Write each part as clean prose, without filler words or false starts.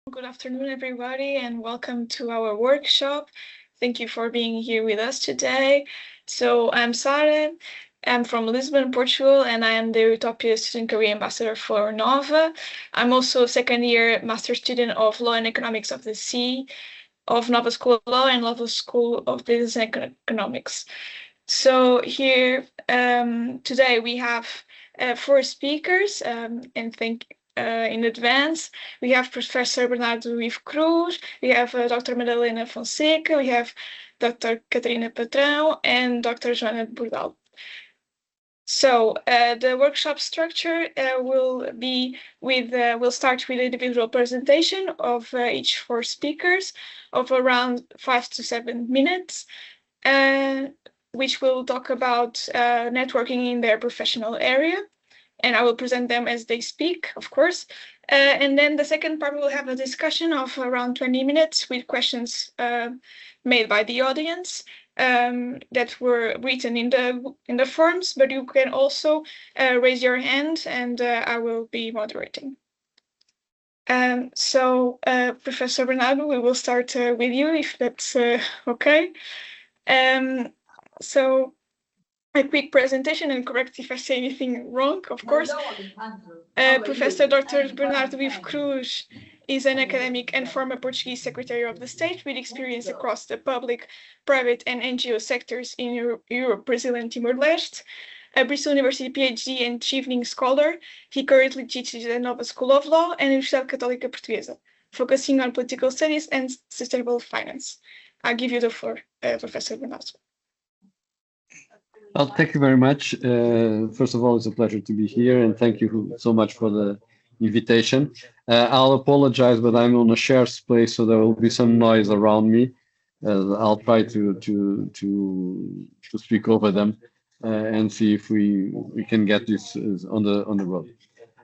Good afternoon, everybody, and welcome to our workshop. Thank you for being here with us today. So I'm Sara, I'm from Lisbon, Portugal, and I am the EUTOPIA Student Career Ambassador for NOVA. I'm also a second-year master student of Law and Economics of the Sea of NOVA School of Law and NOVA School of Business and Economics. So here today we have four speakers, and in advance. We have Professor Bernardo Ivo Cruz, we have Dr. Madalena Fonseca, we have Dr. Catarina Patrão, and Dr. Joana Bordalo. So the workshop structure will start with an individual presentation of each four speakers of around 5 to 7 minutes, which will talk about networking in their professional area. And I will present them as they speak, of course. And then the second part will have a discussion of around 20 minutes with questions made by the audience that were written in the forms, but you can also raise your hand and I will be moderating. So Professor Bernardo, we will start with you if that's okay. So a quick presentation, and correct if I say anything wrong, of course. Professor Dr. Bernardo Ivo Cruz is an academic and former Portuguese Secretary of the State with experience across the public, private, and NGO sectors in Europe, Brazil, and Timor-Leste. A Bristol University PhD and Chevening Scholar, he currently teaches at NOVA School of Law and Universidade Católica Portuguesa, focusing on political studies and sustainable finance. I'll give you the floor, Professor Bernardo. Well, thank you very much. First of all, it's a pleasure to be here, and thank you so much for the invitation. I'll apologize, but I'm on a shared space, so there will be some noise around me. I'll try to speak over them and see if we can get this on the road.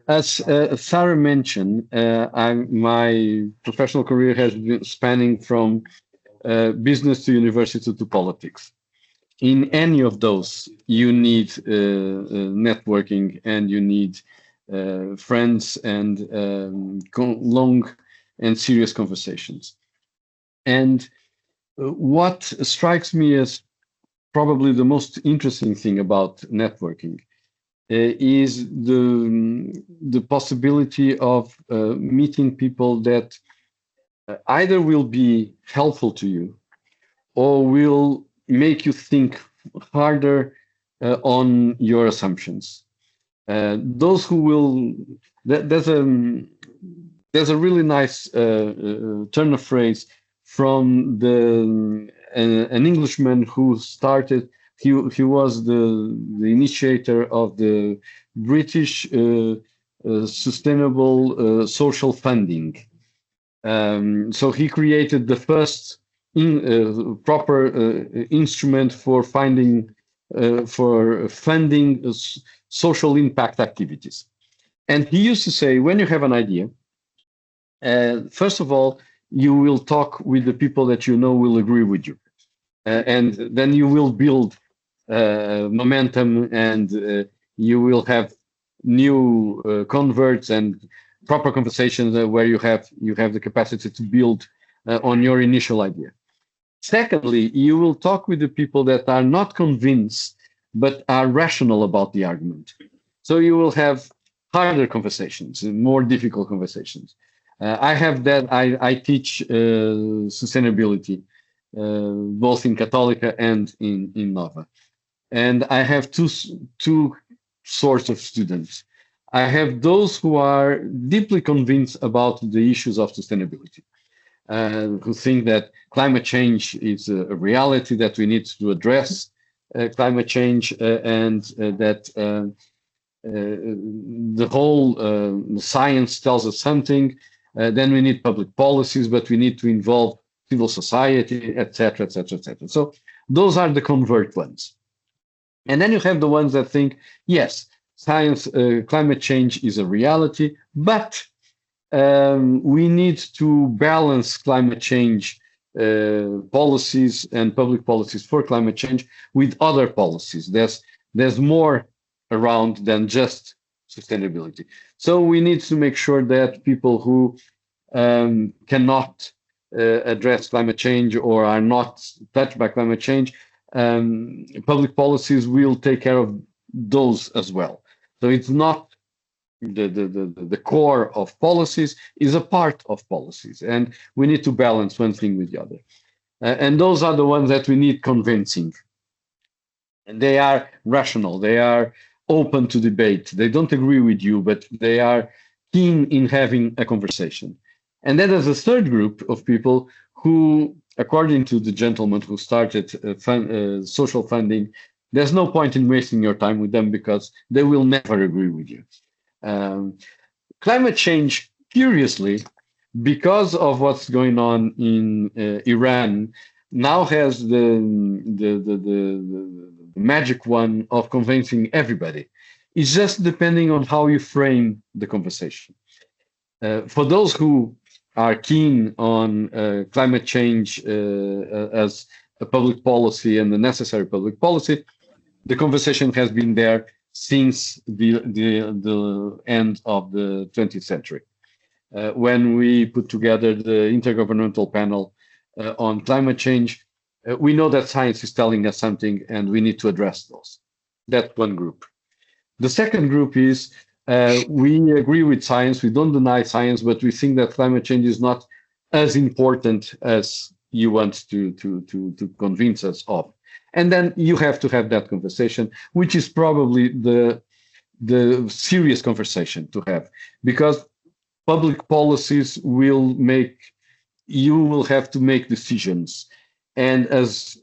As Sarah mentioned, my professional career has been spanning from business to university to politics. In any of those, you need networking, and you need friends and long and serious conversations. And what strikes me as probably the most interesting thing about networking is the possibility of meeting people that either will be helpful to you or will make you think harder on your assumptions. Those who will, there's a really nice turn of phrase from an Englishman who started. He was the initiator of the British sustainable social funding. So he created the first proper instrument for funding social impact activities. And he used to say, when you have an idea, first of all, you will talk with the people that you know will agree with you. And then you will build momentum, and you will have new converts and proper conversations where you have the capacity to build on your initial idea. Secondly, you will talk with the people that are not convinced, but are rational about the argument. So you will have harder conversations, more difficult conversations. I have that. I teach sustainability, both in Católica and in NOVA. And I have two sorts of students. I have those who are deeply convinced about the issues of sustainability. Who think that climate change is a reality, that we need to address climate change, and that the whole science tells us something. Then we need public policies, but we need to involve civil society, etc., etc., etc. So those are the convert ones. And then you have the ones that think, yes, science, climate change is a reality, but we need to balance climate change policies and public policies for climate change with other policies. There's more around than just sustainability. So we need to make sure that people who cannot address climate change or are not touched by climate change, public policies will take care of those as well. So it's not the core of policies, is a part of policies, and we need to balance one thing with the other. And those are the ones that we need convincing. And they are rational, they are open to debate, they don't agree with you, but they are keen in having a conversation. And then there's a third group of people who, according to the gentleman who started social funding, there's no point in wasting your time with them because they will never agree with you. Climate change, curiously, because of what's going on in Iran, now has the magic one of convincing everybody. It's just depending on how you frame the conversation. For those who are keen on climate change as a public policy and the necessary public policy, the conversation has been there since the end of the 20th century. When we put together the Intergovernmental Panel on climate change, we know that science is telling us something and we need to address those. That's one group. The second group is we agree with science, we don't deny science, but we think that climate change is not as important as you want to convince us of. And then you have to have that conversation, which is probably the serious conversation to have, because public policies will make, you will have to make decisions. And as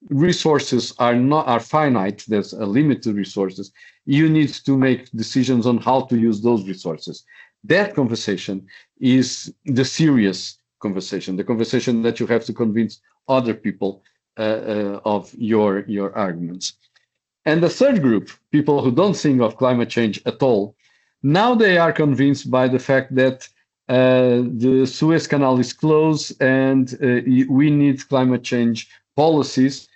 resources are finite, there's a limit to resources, you need to make decisions on how to use those resources. That conversation is the serious conversation, the conversation that you have to convince other people of your arguments. And the third group, people who don't think of climate change at all, now they are convinced by the fact that the Suez Canal is closed and we need climate change policies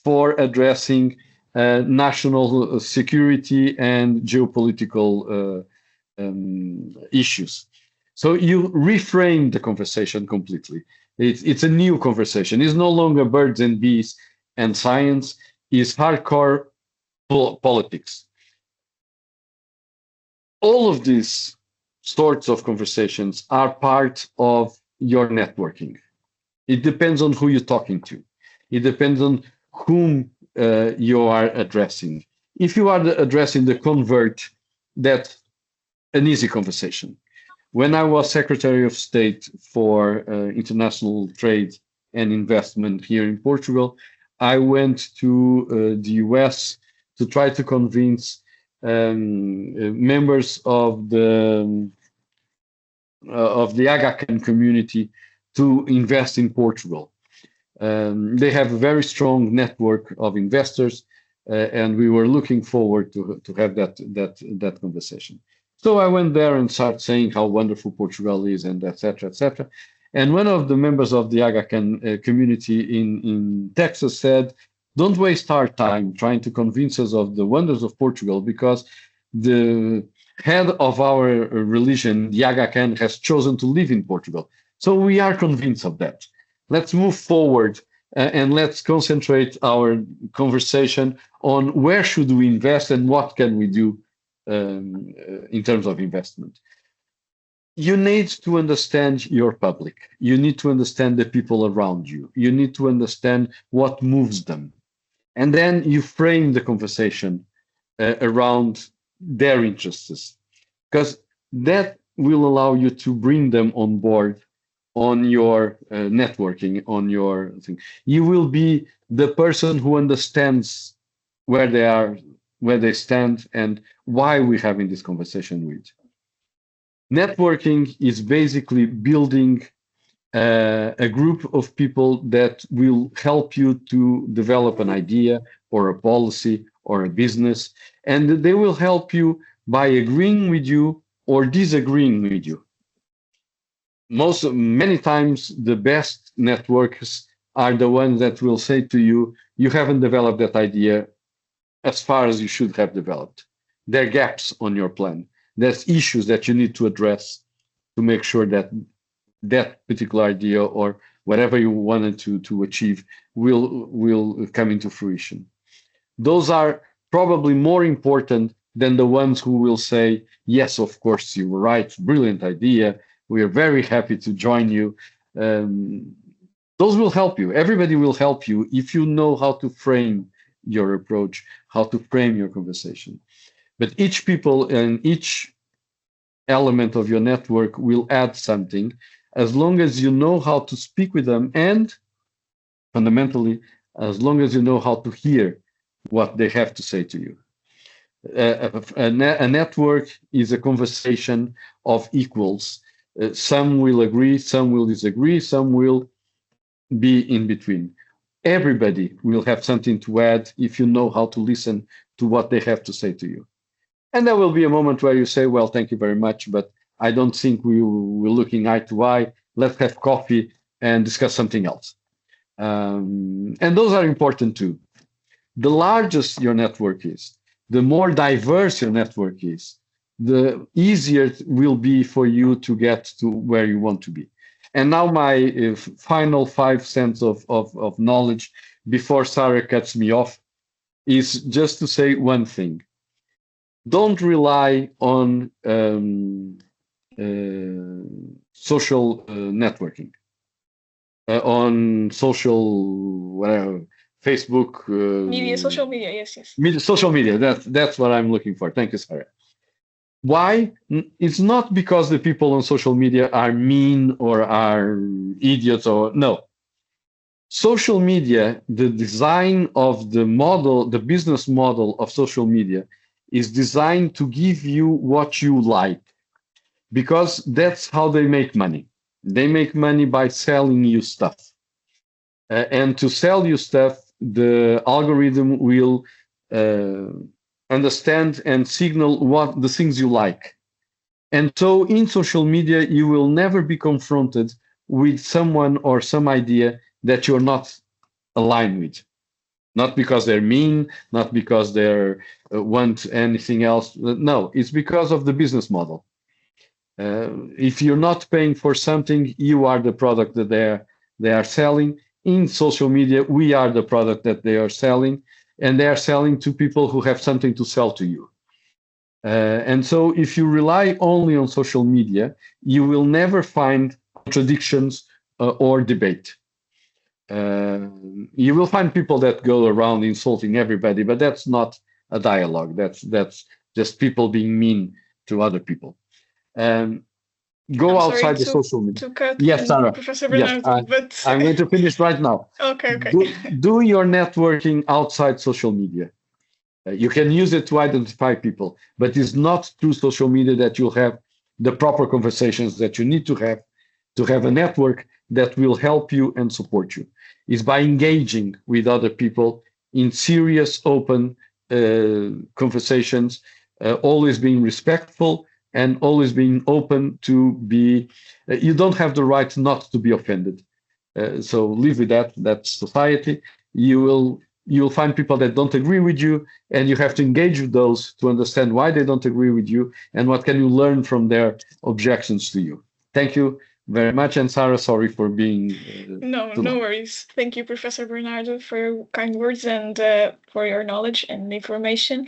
for addressing national security and geopolitical issues. So you reframe the conversation completely. It's a new conversation. It's no longer birds and bees and science, it's hardcore politics. All of these sorts of conversations are part of your networking. It depends on who you're talking to. It depends on whom you are addressing. If you are addressing the convert, that's an easy conversation. When I was Secretary of State for International Trade and Investment here in Portugal, I went to the US to try to convince members of the Agacan community to invest in Portugal. They have a very strong network of investors, and we were looking forward to have that conversation. So I went there and started saying how wonderful Portugal is, and et cetera, et cetera. And one of the members of the Agacan community in Texas said, don't waste our time trying to convince us of the wonders of Portugal, because the head of our religion, the Agacan, has chosen to live in Portugal. So we are convinced of that. Let's move forward and let's concentrate our conversation on where should we invest and what can we do in terms of investment. You need to understand your public. You need to understand the people around you. You need to understand what moves them. And then you frame the conversation around their interests, because that will allow you to bring them on board on your networking, on your thing. You will be the person who understands where they are, where they stand, and why we're having this conversation with. Networking is basically building a group of people that will help you to develop an idea or a policy or a business, and they will help you by agreeing with you or disagreeing with you. Many times, the best networks are the ones that will say to you, you haven't developed that idea as far as you should have developed. There are gaps on your plan. There's issues that you need to address to make sure that that particular idea or whatever you wanted to achieve will come into fruition. Those are probably more important than the ones who will say, yes, of course, you were right, brilliant idea. We are very happy to join you. Those will help you. Everybody will help you if you know how to frame your approach, how to frame your conversation. But each people and each element of your network will add something as long as you know how to speak with them, and fundamentally, as long as you know how to hear what they have to say to you. A network is a conversation of equals. Some will agree, some will disagree, some will be in between. Everybody will have something to add if you know how to listen to what they have to say to you. And there will be a moment where you say, well, thank you very much, but I don't think we're looking eye to eye. Let's have coffee and discuss something else. And those are important too. The largest your network is, the more diverse your network is, the easier it will be for you to get to where you want to be. And now my final 5 cents of knowledge before Sarah cuts me off is just to say one thing. Don't rely on social networking, on social, whatever, Facebook. Media, social media, yes. Social media, that's what I'm looking for. Thank you, Sarah. Why? It's not because the people on social media are mean or are idiots or no. Social media, the design of the model, the business model of social media is designed to give you what you like, because that's how they make money. They make money by selling you stuff. And to sell you stuff, the algorithm will understand and signal what the things you like. And so in social media, you will never be confronted with someone or some idea that you're not aligned with. Not because they're mean, not because they want anything else. No, it's because of the business model. If you're not paying for something, you are the product that they are selling. In social media, we are the product that they are selling, and they are selling to people who have something to sell to you. And so if you rely only on social media, you will never find contradictions or debate. You will find people that go around insulting everybody, but that's not a dialogue. That's just people being mean to other people. Go outside the social media. Yes, Sarah. Professor Bernardo, yes, but I'm going to finish right now. Okay. Do your networking outside social media. You can use it to identify people, but it's not through social media that you'll have the proper conversations that you need to have a network that will help you and support you. It's by engaging with other people in serious, open conversations, always being respectful and always being open to be. You don't have the right not to be offended. So live with that. That's society. You'll find people that don't agree with you, and you have to engage with those to understand why they don't agree with you and what can you learn from their objections to you. Thank you very much. And Sarah, sorry for being... No worries. Thank you, Professor Bernardo, for your kind words and for your knowledge and information.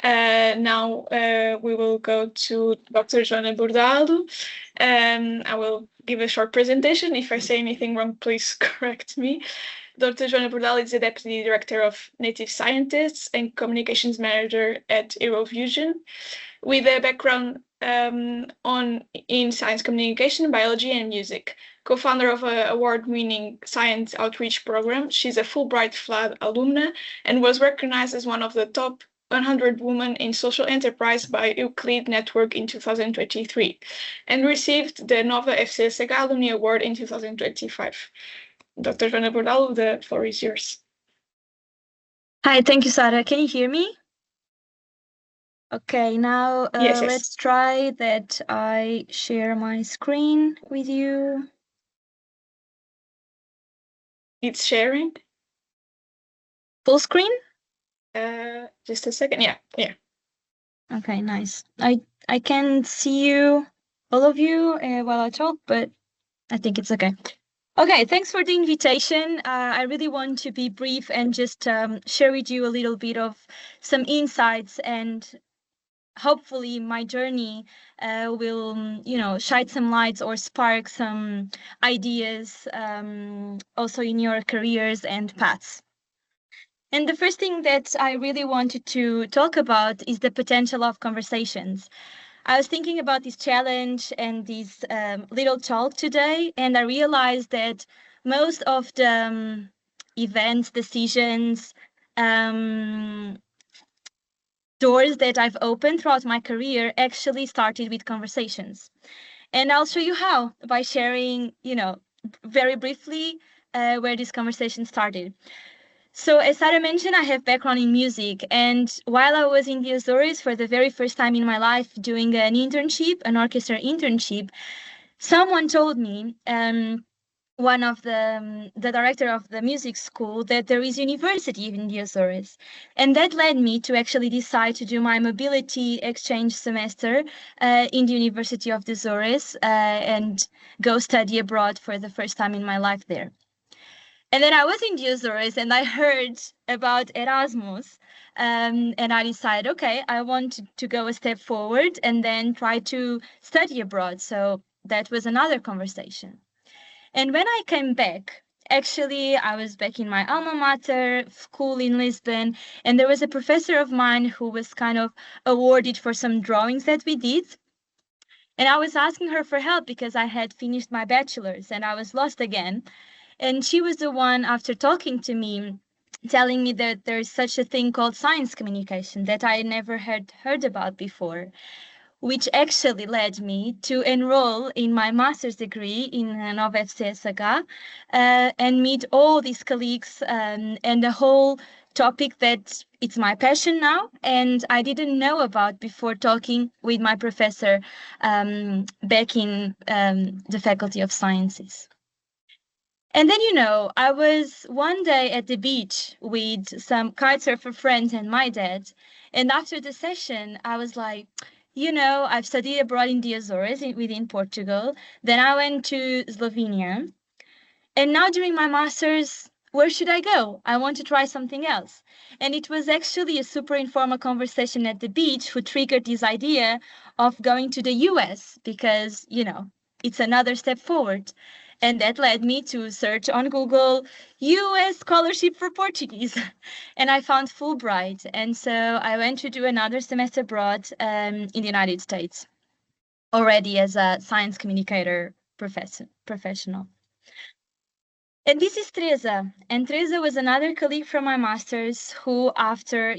Now we will go to Dr. Joana Bordalo. I will give a short presentation. If I say anything wrong, please correct me. Dr. Joana Bordalo is the Deputy Director of Native Scientists and Communications Manager at EUROfusion, with a background in science communication, biology, and music. Co-founder of an award-winning science outreach program, she's a Fulbright FLAD alumna and was recognized as one of the top 100 women in social enterprise by Euclid Network in 2023 and received the NOVA FCSH Alumni Award in 2025. Dr. Joana Bordalo, the floor is yours. Hi, thank you, Sarah. Can you hear me? Okay, now yes. Let's try that I share my screen with you. It's sharing. Full screen? Just a second. Yeah. Okay, nice. I can see you, all of you, while I talk, but I think it's okay. Okay, thanks for the invitation. I really want to be brief and just share with you a little bit of some insights, and hopefully my journey will, shed some lights or spark some ideas also in your careers and paths. And the first thing that I really wanted to talk about is the potential of conversations. I was thinking about this challenge and this little talk today, and I realized that most of the events, decisions, um, doors that I've opened throughout my career actually started with conversations. And I'll show you how by sharing, very briefly where this conversation started. So as Sarah mentioned, I have background in music, and while I was in the Azores for the very first time in my life doing an internship, an orchestra internship, someone told me, one of the director of the music school, that there is university in the Azores. And that led me to actually decide to do my mobility exchange semester in the University of the Azores and go study abroad for the first time in my life there. And then I was in the Azores and I heard about Erasmus, and I decided, okay, I want to go a step forward and then try to study abroad. So that was another conversation. And when I came back, actually, I was back in my alma mater, school in Lisbon, and there was a professor of mine who was kind of awarded for some drawings that we did. And I was asking her for help because I had finished my bachelor's and I was lost again. And she was the one, after talking to me, telling me that there's such a thing called science communication that I never had heard about before, which actually led me to enroll in my master's degree in NOVA FCSH and meet all these colleagues and the whole topic that it's my passion now and I didn't know about before talking with my professor back in the Faculty of Sciences. And then, I was one day at the beach with some kitesurfer friends and my dad. And after the session, I was like, I've studied abroad in the Azores within Portugal. Then I went to Slovenia. And now during my master's, where should I go? I want to try something else. And it was actually a super informal conversation at the beach who triggered this idea of going to the US because, it's another step forward. And that led me to search on Google US scholarship for Portuguese. And I found Fulbright. And so I went to do another semester abroad in the United States, already as a science communicator professional. And this is Teresa. And Teresa was another colleague from my master's who, after,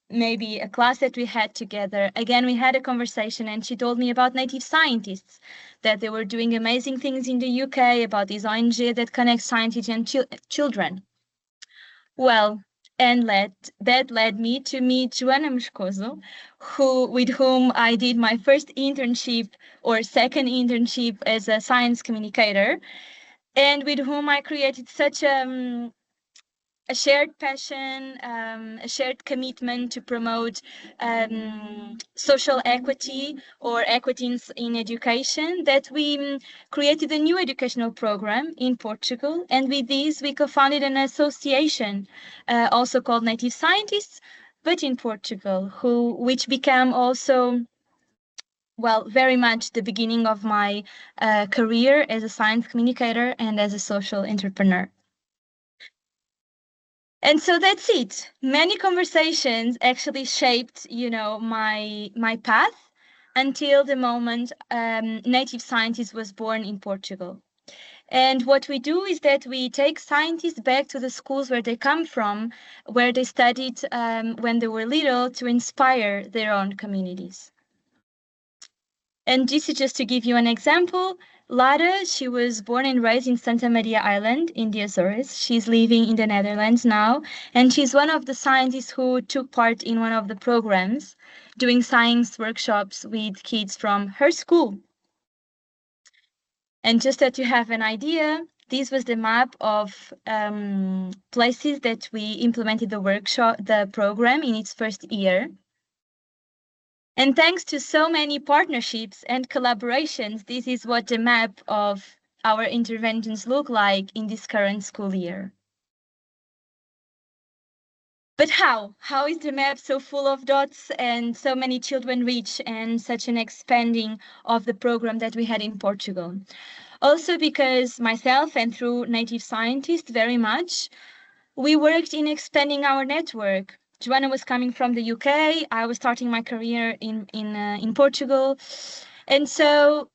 maybe a class that we had together, again, we had a conversation and she told me about native scientists, that they were doing amazing things in the UK, about this ONG that connects scientists and children. Well, and that led me to meet Joana Moscoso, with whom I did my first internship or second internship as a science communicator, and with whom I created such a shared passion, a shared commitment to promote social equity or equity in education, that we created a new educational program in Portugal. And with this, we co-founded an association also called Native Scientists, but in Portugal, which became also, well, very much the beginning of my career as a science communicator and as a social entrepreneur. And so that's it. Many conversations actually shaped, my path until the moment Native Scientist was born in Portugal. And what we do is that we take scientists back to the schools where they come from, where they studied when they were little, to inspire their own communities. And this is just to give you an example. Lara, she was born and raised in Santa Maria Island in the Azores. She's living in the Netherlands now, and she's one of the scientists who took part in one of the programs, doing science workshops with kids from her school. And just that you have an idea, this was the map of places that we implemented the program in its first year. And thanks to so many partnerships and collaborations, this is what the map of our interventions look like in this current school year. But how? How is the map so full of dots and so many children reach and such an expanding of the program that we had in Portugal? Also because myself and through native scientists very much, we worked in expanding our network. Joana was coming from the UK. I was starting my career in Portugal. And so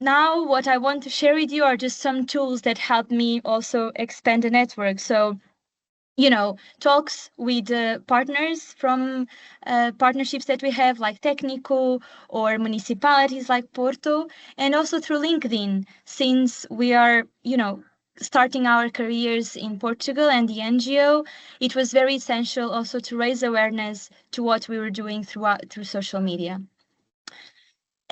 now what I want to share with you are just some tools that helped me also expand the network. So, talks with partners from partnerships that we have, like Técnico or municipalities like Porto, and also through LinkedIn, since we are, starting our careers in Portugal and the NGO, it was very essential also to raise awareness to what we were doing through social media.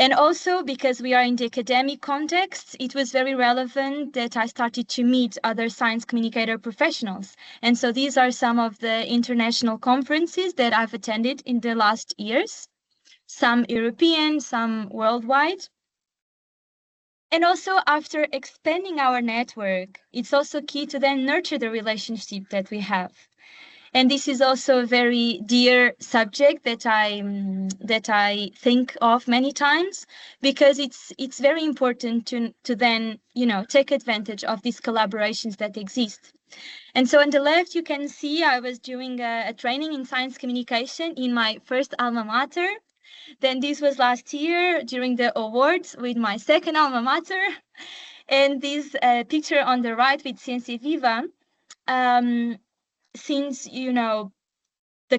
And also because we are in the academic context, it was very relevant that I started to meet other science communicator professionals. And so these are some of the international conferences that I've attended in the last years, some European, some worldwide. And also after expanding our network, it's also key to then nurture the relationship that we have. And this is also a very dear subject that I think of many times, because it's very important to then take advantage of these collaborations that exist. And so on the left you can see I was doing a training in science communication in my first alma mater. Then this was last year during the awards with my second alma mater, and this picture on the right with Ciência Viva. Since the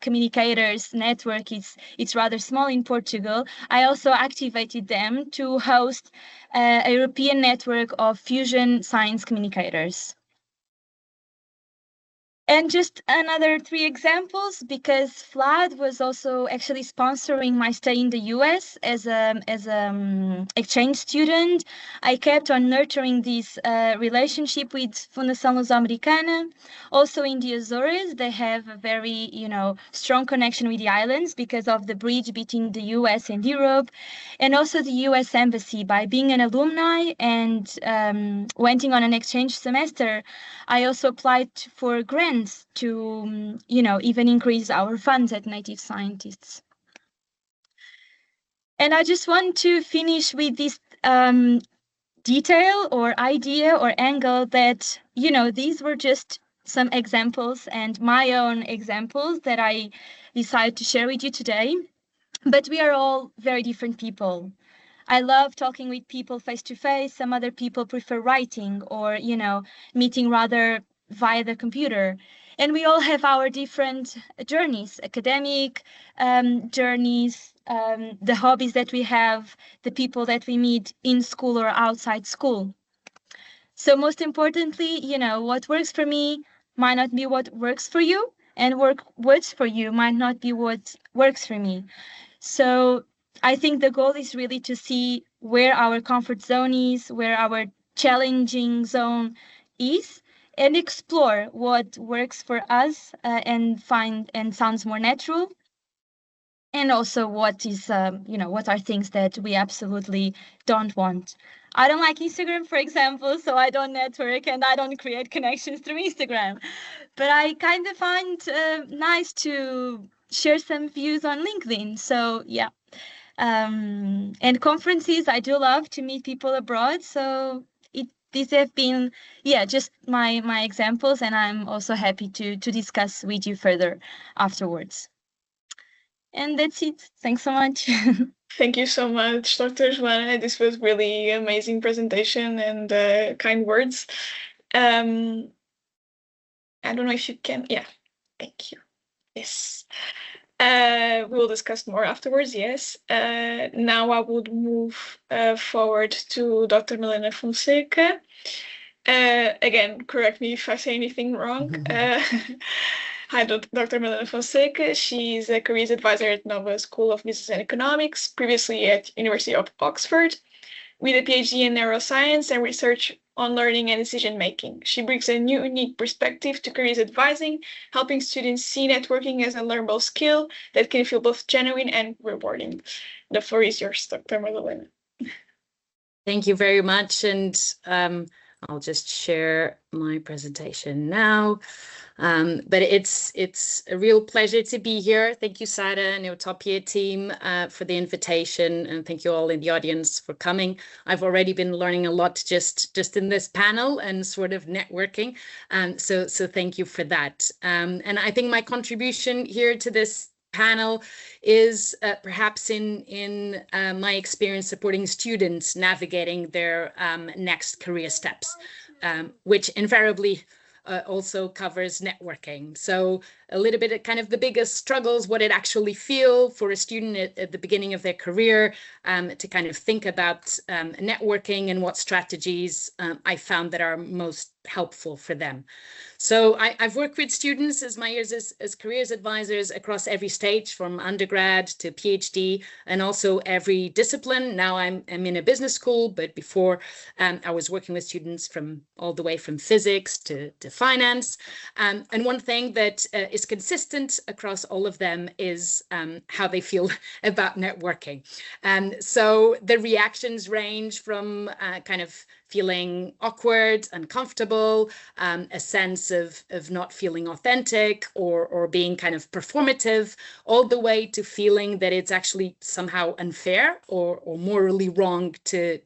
communicators network it's rather small in Portugal, I also activated them to host a European network of fusion science communicators. And just another 3 examples, because FLAD was also actually sponsoring my stay in the US as a exchange student. I kept on nurturing this relationship with Fundação Luso-Americana. Also in the Azores, they have a very, strong connection with the islands because of the bridge between the US and Europe. And also the US Embassy, by being an alumni and went on an exchange semester, I also applied for grants to, even increase our funds at Native Scientists. And I just want to finish with this detail or idea or angle that, these were just some examples and my own examples that I decided to share with you today. But we are all very different people. I love talking with people face to face. Some other people prefer writing or, meeting rather via the computer. And we all have our different journeys, academic journeys, the hobbies that we have, the people that we meet in school or outside school. So most importantly, what works for me might not be what works for you, and what works for you might not be what works for me. So I think the goal is really to see where our comfort zone is, where our challenging zone is, and explore what works for us and find and sounds more natural. And also what is, what are things that we absolutely don't want. I don't like Instagram, for example, so I don't network and I don't create connections through Instagram. But I kind of find nice to share some views on LinkedIn. So yeah. And conferences, I do love to meet people abroad. So these have been, just my examples, and I'm also happy to discuss with you further afterwards. And that's it. Thanks so much. Thank you so much, Dr. Joana. This was really amazing presentation and kind words. I don't know if you can, thank you. Yes. We will discuss more afterwards, yes. Now I would move forward to Dr. Milena Fonseca. Again, correct me if I say anything wrong. Hi, Dr. Milena Fonseca. She's a careers advisor at NOVA School of Business and Economics, previously at University of Oxford, with a PhD in neuroscience and research on learning and decision-making. She brings a new, unique perspective to careers advising, helping students see networking as a learnable skill that can feel both genuine and rewarding. The floor is yours, Dr. Milena. Thank you very much. And I'll just share my presentation now. But it's a real pleasure to be here. Thank you, Sara and EUTOPIA team for the invitation, and thank you all in the audience for coming. I've already been learning a lot just in this panel and sort of networking, so thank you for that. And I think my contribution here to this panel is perhaps in my experience supporting students navigating their next career steps, which invariably also covers networking. So a little bit of kind of the biggest struggles, what it actually feel for a student at the beginning of their career, to kind of think about networking and what strategies I found that are most helpful for them. So I've worked with students as my years as careers advisors across every stage, from undergrad to PhD, and also every discipline. Now I'm in a business school, but before I was working with students from all the way from physics to finance. And one thing that is consistent across all of them is how they feel about networking. So the reactions range from kind of feeling awkward, uncomfortable, a sense of not feeling authentic or being kind of performative, all the way to feeling that it's actually somehow unfair or morally wrong to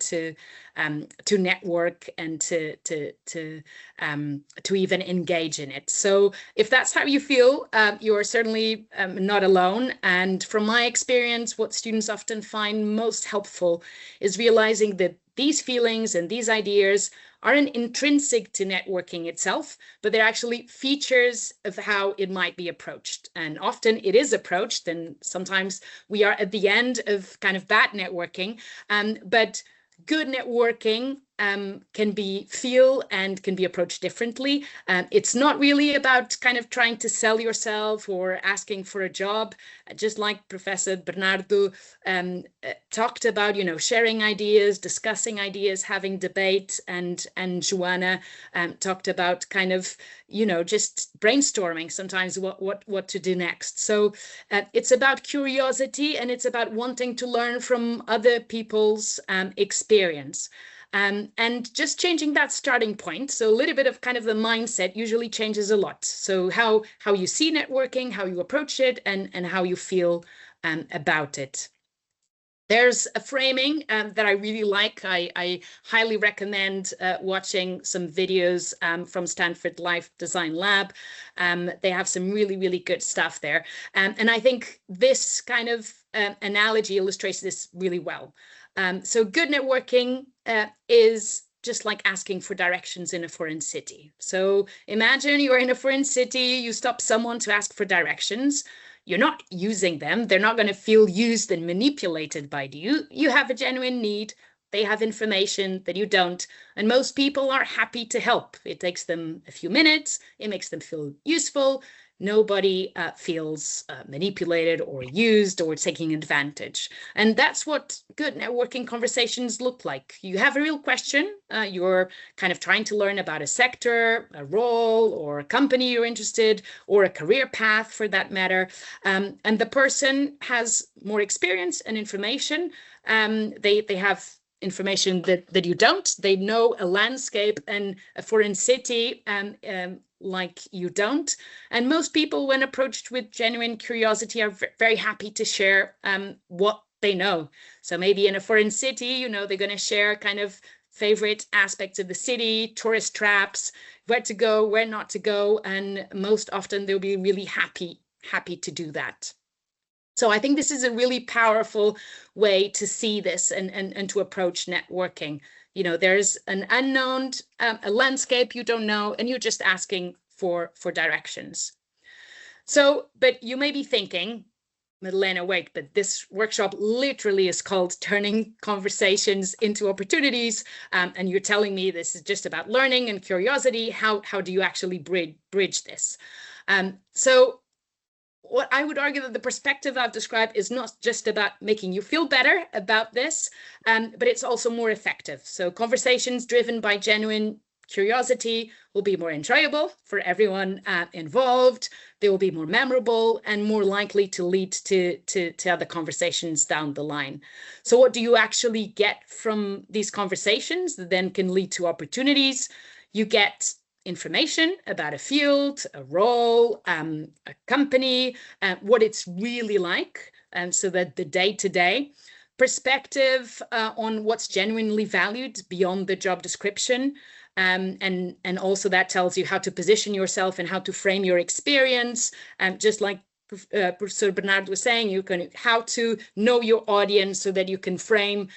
network and to even engage in it. So if that's how you feel, you are certainly not alone. And from my experience, what students often find most helpful is realizing that these feelings and these ideas aren't intrinsic to networking itself, but they're actually features of how it might be approached. And often it is approached, and sometimes we are at the end of kind of bad networking, but good networking can be approached differently. It's not really about kind of trying to sell yourself or asking for a job, just like Professor Bernardo talked about, you know, sharing ideas, discussing ideas, having debate, and Joana talked about kind of, you know, just brainstorming sometimes what to do next. So it's about curiosity, and it's about wanting to learn from other people's experience. And just changing that starting point. So a little bit of kind of the mindset usually changes a lot. So how you see networking, how you approach it, and how you feel about it. There's a framing that I really like. I highly recommend watching some videos from Stanford Life Design Lab. They have some really, really good stuff there. And I think this kind of analogy illustrates this really well. So good networking is just like asking for directions in a foreign city. So imagine you're in a foreign city, you stop someone to ask for directions. You're not using them. They're not going to feel used and manipulated by you. You have a genuine need. They have information that you don't. And most people are happy to help. It takes them a few minutes. It makes them feel useful. Nobody feels manipulated or used or taking advantage. And that's what good networking conversations look like. You have a real question. You're kind of trying to learn about a sector, a role, or a company you're interested, or a career path for that matter. And the person has more experience and information. They have information that you don't. They know a landscape and a foreign city like you don't. And most people, when approached with genuine curiosity, are very happy to share what they know. So maybe in a foreign city, you know, they're going to share kind of favorite aspects of the city, tourist traps, where to go, where not to go. And most often they'll be really happy to do that. So I think this is a really powerful way to see this and to approach networking. You know, there's an unknown, a landscape you don't know, and you're just asking for directions. So, but you may be thinking, Madalena, wait, but this workshop literally is called Turning Conversations into Opportunities. And you're telling me this is just about learning and curiosity. How do you actually bridge this? So what I would argue that the perspective I've described is not just about making you feel better about this, but it's also more effective. So conversations driven by genuine curiosity will be more enjoyable for everyone involved. They will be more memorable and more likely to lead to other conversations down the line. So what do you actually get from these conversations that then can lead to opportunities? You get information about a field, a role, a company, what it's really like, and so that the day-to-day perspective on what's genuinely valued beyond the job description. And also that tells you how to position yourself and how to frame your experience. Just like Professor Bernardo was saying, you can how to know your audience so that you can frame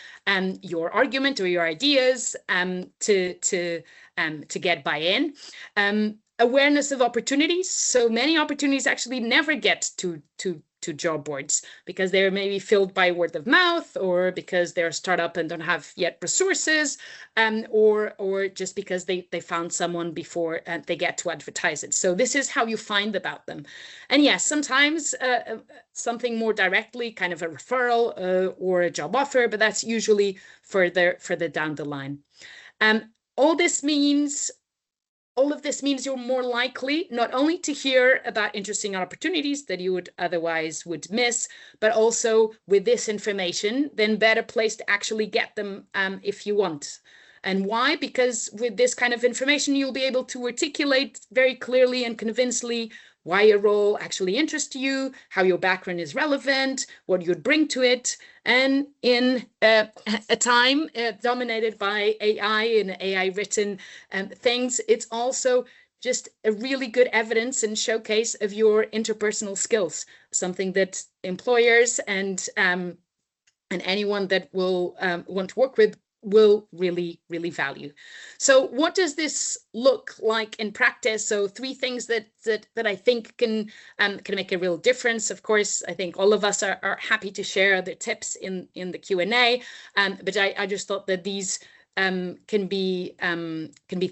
your argument or your ideas to get buy-in. Awareness of opportunities. So many opportunities actually never get to job boards because they're maybe filled by word of mouth, or because they're a startup and don't have yet resources, or just because they found someone before they get to advertise it. So this is how you find about them. And yes, sometimes something more directly, kind of a referral or a job offer, but that's usually further down the line. All of this means you're more likely not only to hear about interesting opportunities that you would otherwise miss, but also with this information, then better placed to actually get them if you want. And why? Because with this kind of information, you'll be able to articulate very clearly and convincingly why a role actually interests you, how your background is relevant, what you'd bring to it. And in a time dominated by AI and AI written things, it's also just a really good evidence and showcase of your interpersonal skills, something that employers and anyone that will want to work with will really, really value. So what does this look like in practice? So three things that I think can make a real difference. Of course, I think all of us are happy to share the tips in the Q&A, but I just thought that these can be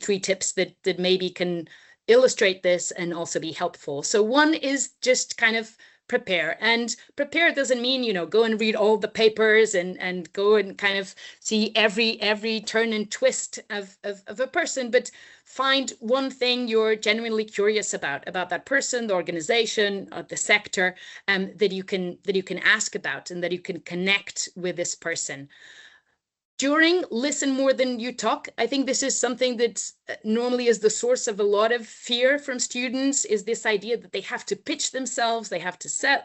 three tips that maybe can illustrate this and also be helpful. So one is just kind of prepare. And prepare doesn't mean, go and read all the papers and go and kind of see every turn and twist of a person, but find one thing you're genuinely curious about that person, the organization, the sector, that you can ask about and that you can connect with this person. During listen more than you talk, I think this is something that normally is the source of a lot of fear from students, is this idea that they have to pitch themselves, they have to sell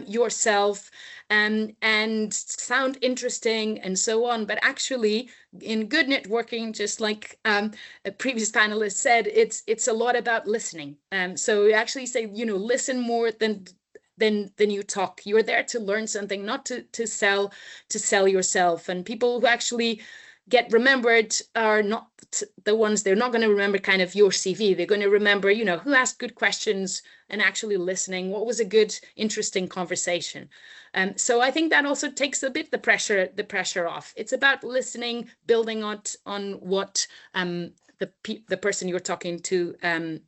yourself and sound interesting and so on. But actually, in good networking, just like a previous panelist said, it's a lot about listening. So we actually say, listen more than you talk. You're there to learn something, not to sell yourself. And people who actually get remembered are not the ones, they're not going to remember kind of your CV. They're going to remember, who asked good questions and actually listening. What was a good, interesting conversation? So I think that also takes a bit the pressure off. It's about listening, building on what the person you're talking to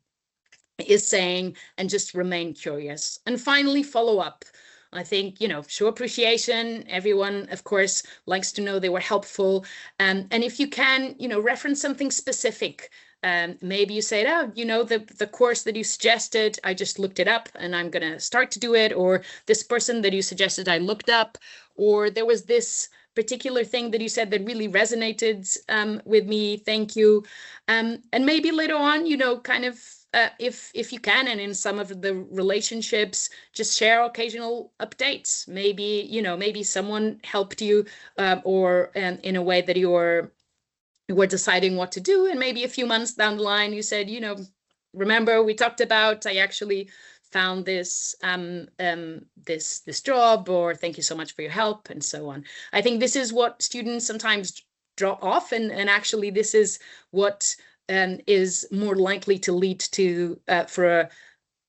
is saying, and just remain curious. And finally, follow up. I think, show appreciation. Everyone, of course, likes to know they were helpful. And if you can, reference something specific. Maybe you say, the course that you suggested, I just looked it up and I'm going to start to do it. Or this person that you suggested, I looked up. Or there was this particular thing that you said that really resonated with me. Thank you. And maybe later on, kind of, if you can, and in some of the relationships, just share occasional updates. Maybe someone helped you, or in a way that you were deciding what to do, and maybe a few months down the line, you said, remember we talked about, I actually found this this job, or thank you so much for your help, and so on. I think this is what students sometimes drop off, and actually this is what is more likely to lead to for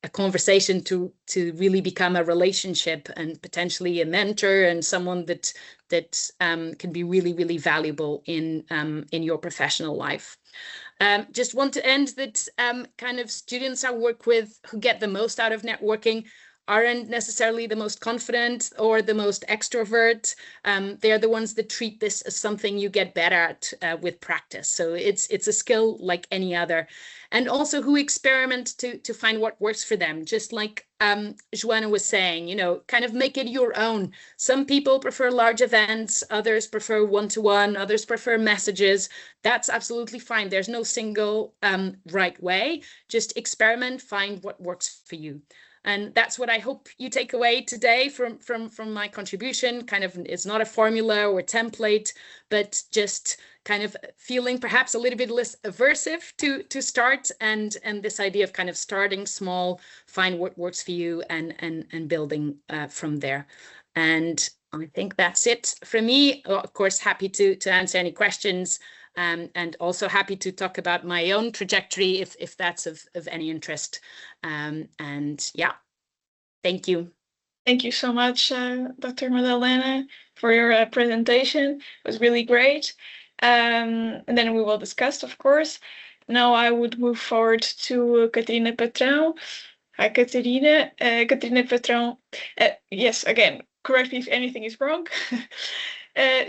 a conversation to really become a relationship, and potentially a mentor and someone that can be really, really valuable in your professional life. Just want to end that kind of students I work with who get the most out of networking aren't necessarily the most confident or the most extrovert. They're the ones that treat this as something you get better at with practice. So it's a skill like any other. And also who experiment to find what works for them. Just like Joana was saying, you know, kind of make it your own. Some people prefer large events, others prefer one-to-one, others prefer messages. That's absolutely fine. There's no single right way. Just experiment, find what works for you. And that's what I hope you take away today from my contribution. Kind of, it's not a formula or template, but just kind of feeling perhaps a little bit less aversive to start, and this idea of kind of starting small, find what works for you, and building from there. And I think that's it from me. Of course, happy to answer any questions, and also happy to talk about my own trajectory if that's of any interest. And yeah, thank you. Thank you so much, Dr. Madalena, for your presentation. It was really great. And then we will discuss, of course. Now I would move forward to Catarina Patrão. Hi, Catarina. Catarina Patrão, yes, again, correct me if anything is wrong.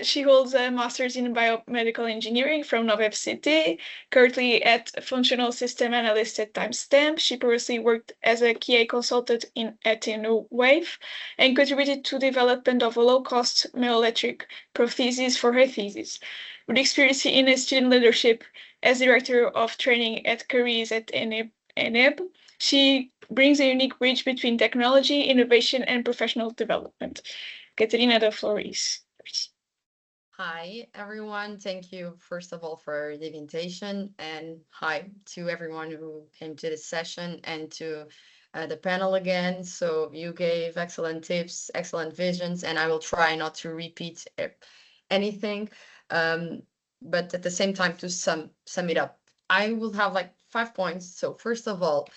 She holds a master's in biomedical engineering from NOVA FCT, currently at functional system analyst at Timestamp. She previously worked as a QA consultant at Wave and contributed to development of a low-cost myoelectric prosthesis for her thesis. With experience in student leadership as director of training at careers at NEB, she brings a unique bridge between technology, innovation, and professional development. Catarina, the floor is yours. Hi, everyone. Thank you, first of all, for the invitation. And hi to everyone who came to this session and to the panel again. So you gave excellent tips, excellent visions, and I will try not to repeat anything. But at the same time, to sum it up, I will have like 5 points. So first of all,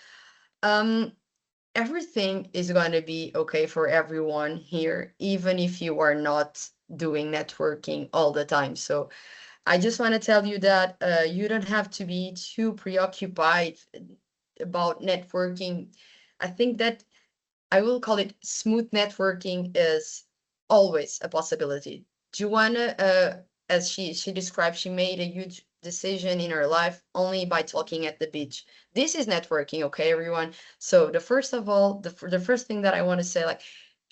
everything is going to be okay for everyone here, even if you are not doing networking all the time. So I just want to tell you that you don't have to be too preoccupied about networking. I think that I will call it smooth networking is always a possibility. Joana, as she described, she made a huge decision in her life only by talking at the beach. This is networking, okay, everyone? So the first thing that I want to say, like,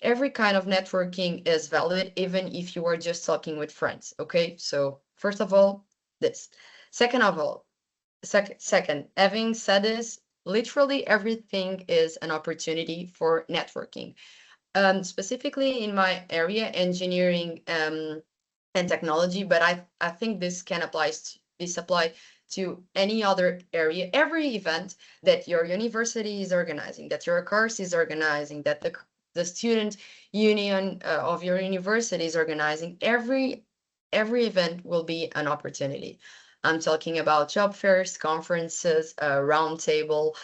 every kind of networking is valid, even if you are just talking with friends, okay? So first of all, this. Second, having said this, literally everything is an opportunity for networking. Specifically in my area, engineering and technology, but I think this can apply to any other area. Every event that your university is organizing, that your course is organizing, that the student union of your university is organizing, every event will be an opportunity. I'm talking about job fairs, conferences, roundtable.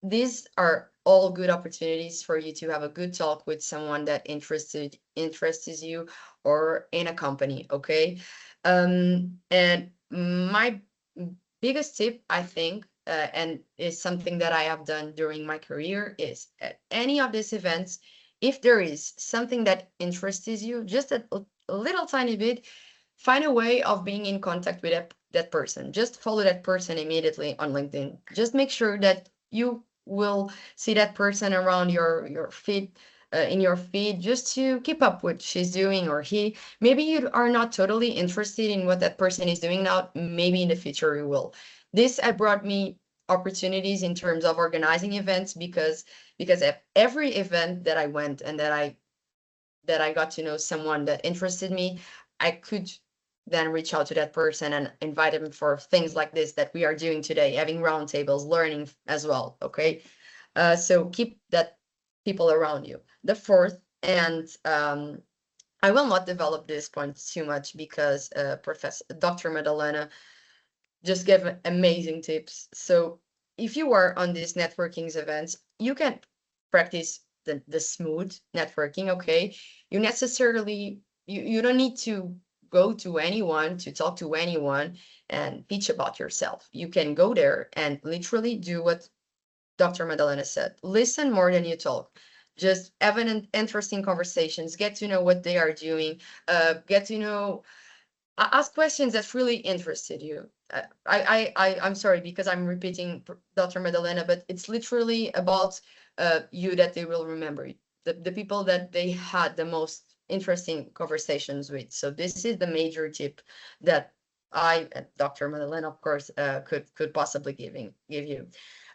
These are all good opportunities for you to have a good talk with someone that interests you or in a company, okay? And my biggest tip, I think, and is something that I have done during my career, is at any of these events, if there is something that interests you, just a little tiny bit, find a way of being in contact with that person. Just follow that person immediately on LinkedIn. Just make sure that you will see that person around your feed, in your feed, just to keep up what she's doing or he. Maybe you are not totally interested in what that person is doing now. Maybe in the future you will. This brought me opportunities in terms of organizing events, because at every event that I went and that I got to know someone that interested me, I could then reach out to that person and invite them for things like this that we are doing today, having roundtables, learning as well, okay? So keep that people around you. The fourth, and I will not develop this point too much because Dr. Madalena just gave amazing tips. So if you are on these networking events, you can practice the smooth networking, okay? You don't need to go to anyone, to talk to anyone and pitch about yourself. You can go there and literally do what Dr. Madalena said, listen more than you talk. Just have an interesting conversations, get to know what they are doing, get to know, ask questions that really interested you. I'm sorry because I'm repeating Dr. Madalena, but it's literally about you that they will remember, the people that they had the most interesting conversations with. So this is the major tip that I, Dr. Madalena, of course, could possibly give you.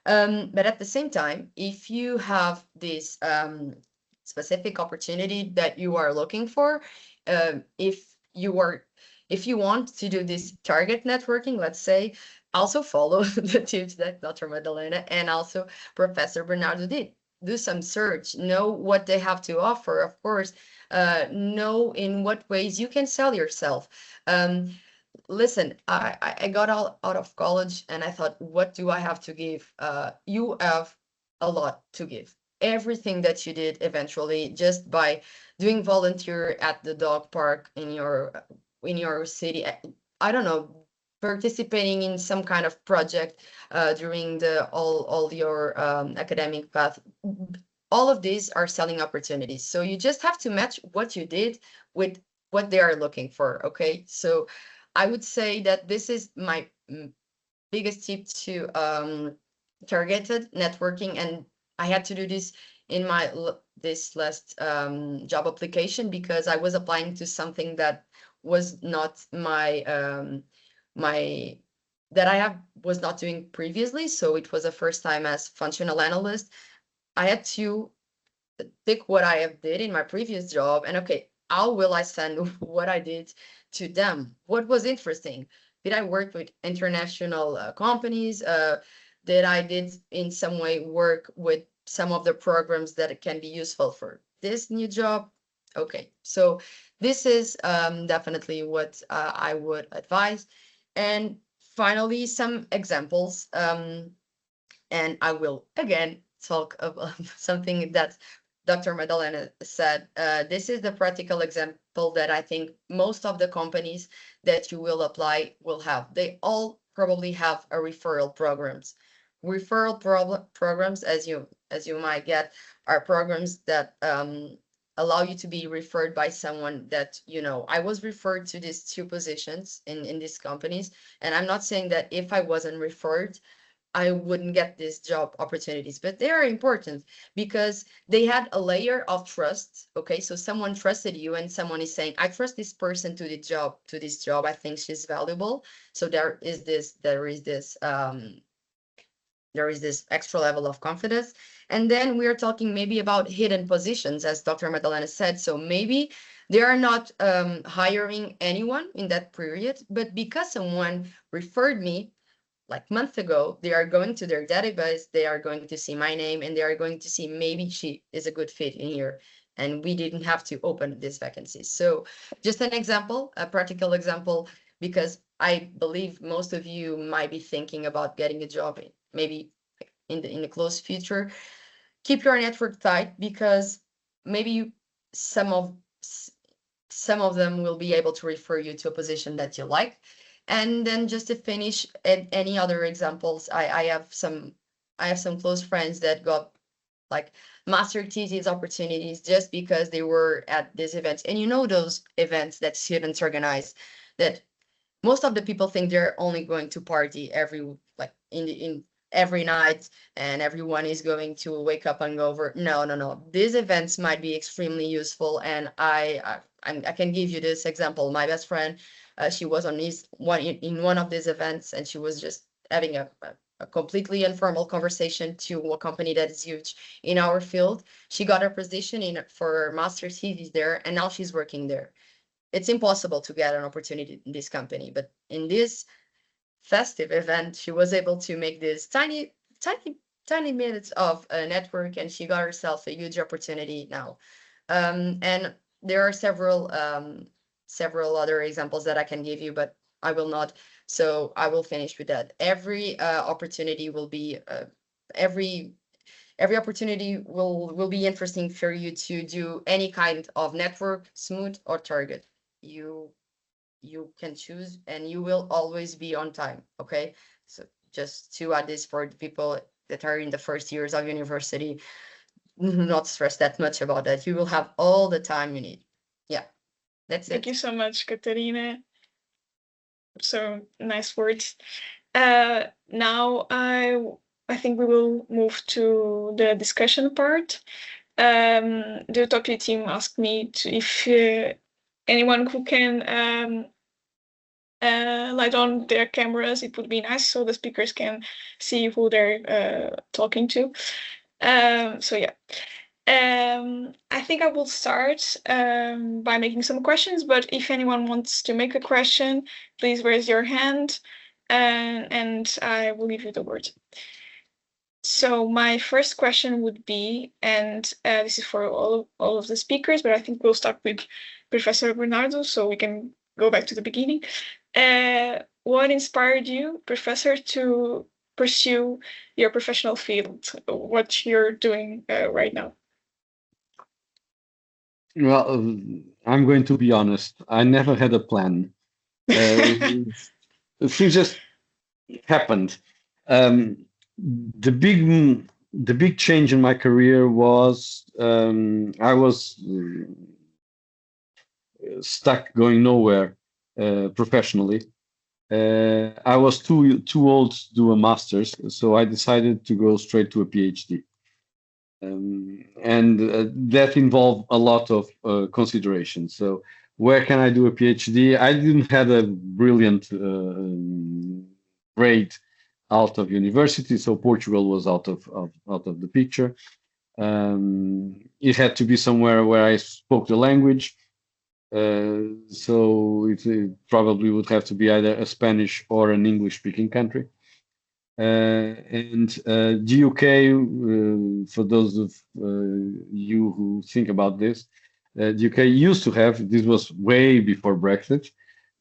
But at the same time, if you have this specific opportunity that you are looking for, if you want to do this target networking, let's say, also follow the tips that Dr. Madalena and also Professor Bernardo did. Do some search, know what they have to offer, of course, know in what ways you can sell yourself. Listen, I got out of college and I thought, what do I have to give? You have a lot to give. Everything that you did eventually just by doing volunteer at the dog park in your city. I don't know, participating in some kind of project during all your academic path. All of these are selling opportunities. So you just have to match what you did with what they are looking for. Okay, so I would say that this is my biggest tip to targeted networking, and I had to do this in my this last job application because I was applying to something that was not my that I was not doing previously. So it was a first time as functional analyst. I had to pick what I have did in my previous job and okay, how will I send what I did to them? What was interesting? Did I work with international companies? Did I did in some way work with some of the programs that can be useful for this new job? Okay, so this is definitely what I would advise. And finally, some examples. And I will again talk about something that Dr. Madalena said. This is the practical example that I think most of the companies that you will apply will have. They all probably have a referral programs. Referral programs, as you might get, are programs that allow you to be referred by someone that you know. I was referred to these two positions in these companies, and I'm not saying that if I wasn't referred, I wouldn't get these job opportunities, but they are important because they had a layer of trust. Okay, so someone trusted you and someone is saying, I trust this person to this job. I think she's valuable. So there is this extra level of confidence. And then we are talking maybe about hidden positions, as Dr. Madalena said. So maybe they are not hiring anyone in that period, but because someone referred me, like months ago, they are going to their database, they are going to see my name, and they are going to see maybe she is a good fit in here. And we didn't have to open this vacancy. So just an example, a practical example, because I believe most of you might be thinking about getting a job maybe in the close future. Keep your network tight because maybe some of them will be able to refer you to a position that you like. And then just to finish, any other examples, I have some close friends that got like master thesis opportunities just because they were at these events. And you know those events that students organize, that most of the people think they're only going to party in every night and everyone is going to wake up and go over. No. These events might be extremely useful, and I can give you this example. My best friend, she was on in one of these events, and she was just having a completely informal conversation to a company that is huge in our field. She got a position for master's thesis there, and now she's working there. It's impossible to get an opportunity in this company, but in this festive event, she was able to make this tiny minutes of a network, and she got herself a huge opportunity now. And there are several other examples that I can give you, but I will not. So I will finish with that. Every opportunity will be every opportunity will be interesting for you to do any kind of network, smooth or target. You can choose, and you will always be on time. Okay, so just to add this for the people that are in the first years of university, not stress that much about that. You will have all the time you need. Yeah, that's it. Thank you so much, Katarina. So nice words. Now I think we will move to the discussion part. The Utopia team asked me if anyone who can light on their cameras, it would be nice so the speakers can see who they're talking to. So yeah. I think I will start by making some questions, but if anyone wants to make a question, please raise your hand and I will give you the word. So my first question would be, and this is for all of the speakers, but I think we'll start with Professor Bernardo, so we can go back to the beginning. What inspired you, Professor, to pursue your professional field, what you're doing right now? Well, I'm going to be honest. I never had a plan. Things just happened. The big change in my career was I was stuck going nowhere professionally. I was too old to do a master's, so I decided to go straight to a PhD. And that involved a lot of considerations. So where can I do a PhD? I didn't have a brilliant grade out of university, so Portugal was out of the picture. It had to be somewhere where I spoke the language. So it probably would have to be either a Spanish or an English-speaking country. And the UK, for those of you who think about this, the UK used to have, this was way before Brexit,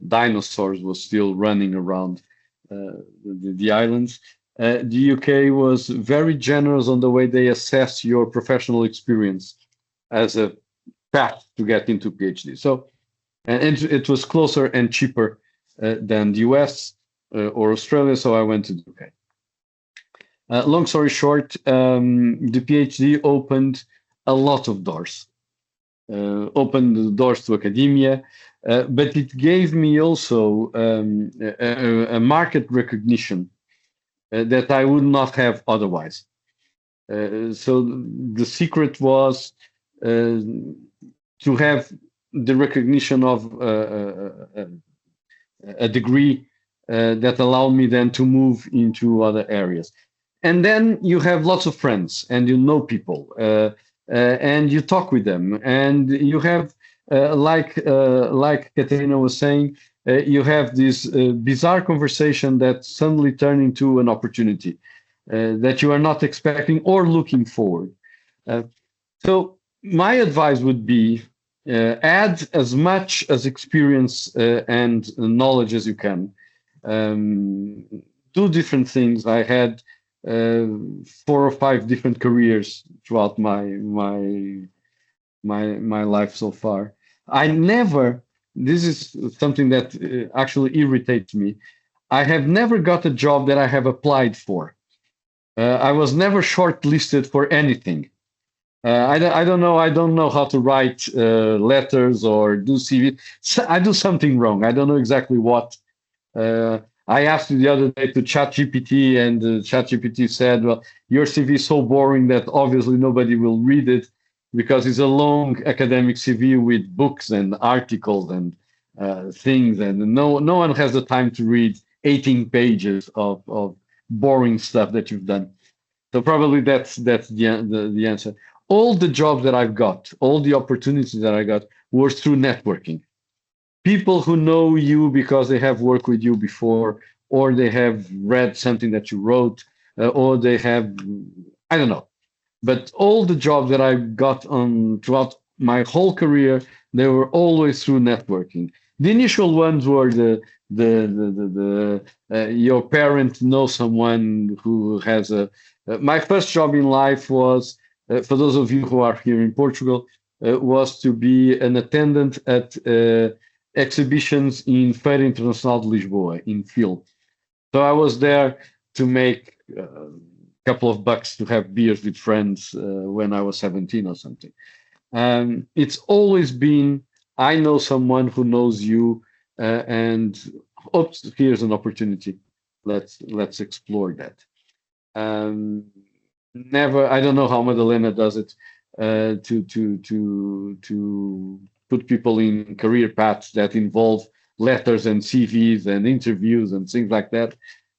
dinosaurs was still running around the islands. The UK was very generous on the way they assess your professional experience as a path to get into PhD. So, and it was closer and cheaper than the US or Australia, so I went to the UK. Long story short, the PhD opened a lot of doors, opened the doors to academia, but it gave me also a market recognition that I would not have otherwise. So the secret was to have the recognition of a degree that allowed me then to move into other areas. And then you have lots of friends and you know people and you talk with them and you have, like Katerina was saying, you have this bizarre conversation that suddenly turn into an opportunity that you are not expecting or looking forward. So my advice would be add as much as experience and knowledge as you can. Do different things. I had 4 or 5 different careers throughout my life so far. I never, this is something that actually irritates me. I have never got a job that I have applied for. I was never shortlisted for anything. I don't know how to write letters or do CV. So I do something wrong. I don't know exactly what. I asked the other day to ChatGPT, and ChatGPT said, well, your CV is so boring that obviously nobody will read it because it's a long academic CV with books and articles and things, and no one has the time to read 18 pages of boring stuff that you've done. So probably that's the answer. All the jobs that I've got, all the opportunities that I got were through networking. People who know you because they have worked with you before, or they have read something that you wrote, or they have, I don't know. But all the jobs that I got on throughout my whole career, they were always through networking. The initial ones were your parent knows someone who has a. My first job in life was, for those of you who are here in Portugal, was to be an attendant at exhibitions in Feira Internacional de Lisboa in film. So I was there to make couple of bucks to have beers with friends when I was 17 or something. It's always been, I know someone who knows you, and oops, here's an opportunity. Let's explore that. Never, I don't know how Madalena does it, to put people in career paths that involve letters and CVs and interviews and things like that.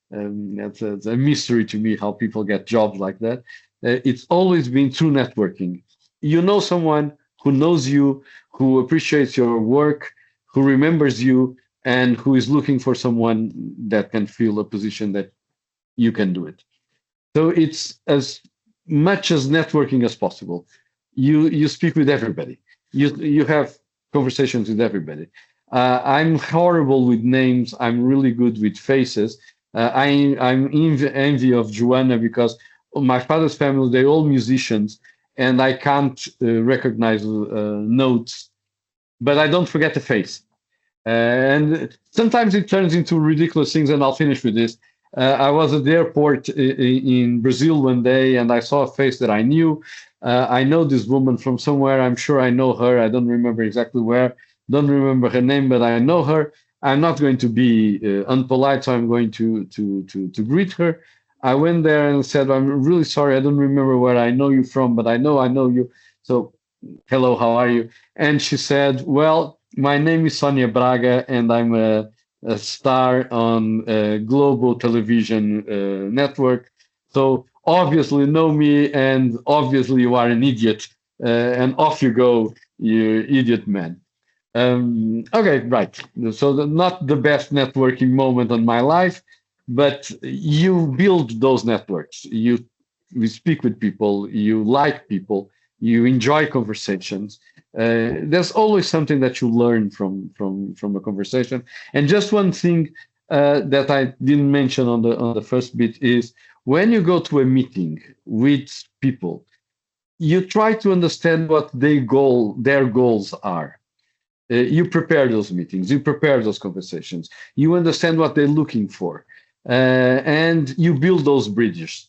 That's a mystery to me how people get jobs like that. It's always been through networking. You know someone who knows you, who appreciates your work, who remembers you, and who is looking for someone that can fill a position that you can do it. So it's as much as networking as possible. You speak with everybody. You have conversations with everybody. I'm horrible with names. I'm really good with faces. I'm envy of Joana because my father's family, they're all musicians, and I can't recognize notes, but I don't forget the face. And sometimes it turns into ridiculous things, and I'll finish with this. I was at the airport in Brazil one day, and I saw a face that I knew. I know this woman from somewhere. I'm sure I know her. I don't remember exactly where. Don't remember her name, but I know her. I'm not going to be unpolite, so I'm going to greet her. I went there and said, "I'm really sorry. I don't remember where I know you from, but I know you. So, hello, how are you?" And she said, "Well, my name is Sonia Braga, and I'm a star on global television network. So obviously know me, and obviously you are an idiot, and off you go, you idiot man." Okay, right. So not the best networking moment in my life, but you build those networks. You speak with people, you like people, you enjoy conversations. There's always something that you learn from a conversation. And just one thing that I didn't mention on the first bit is when you go to a meeting with people, you try to understand what their goals are. You prepare those meetings, you prepare those conversations, you understand what they're looking for, and you build those bridges.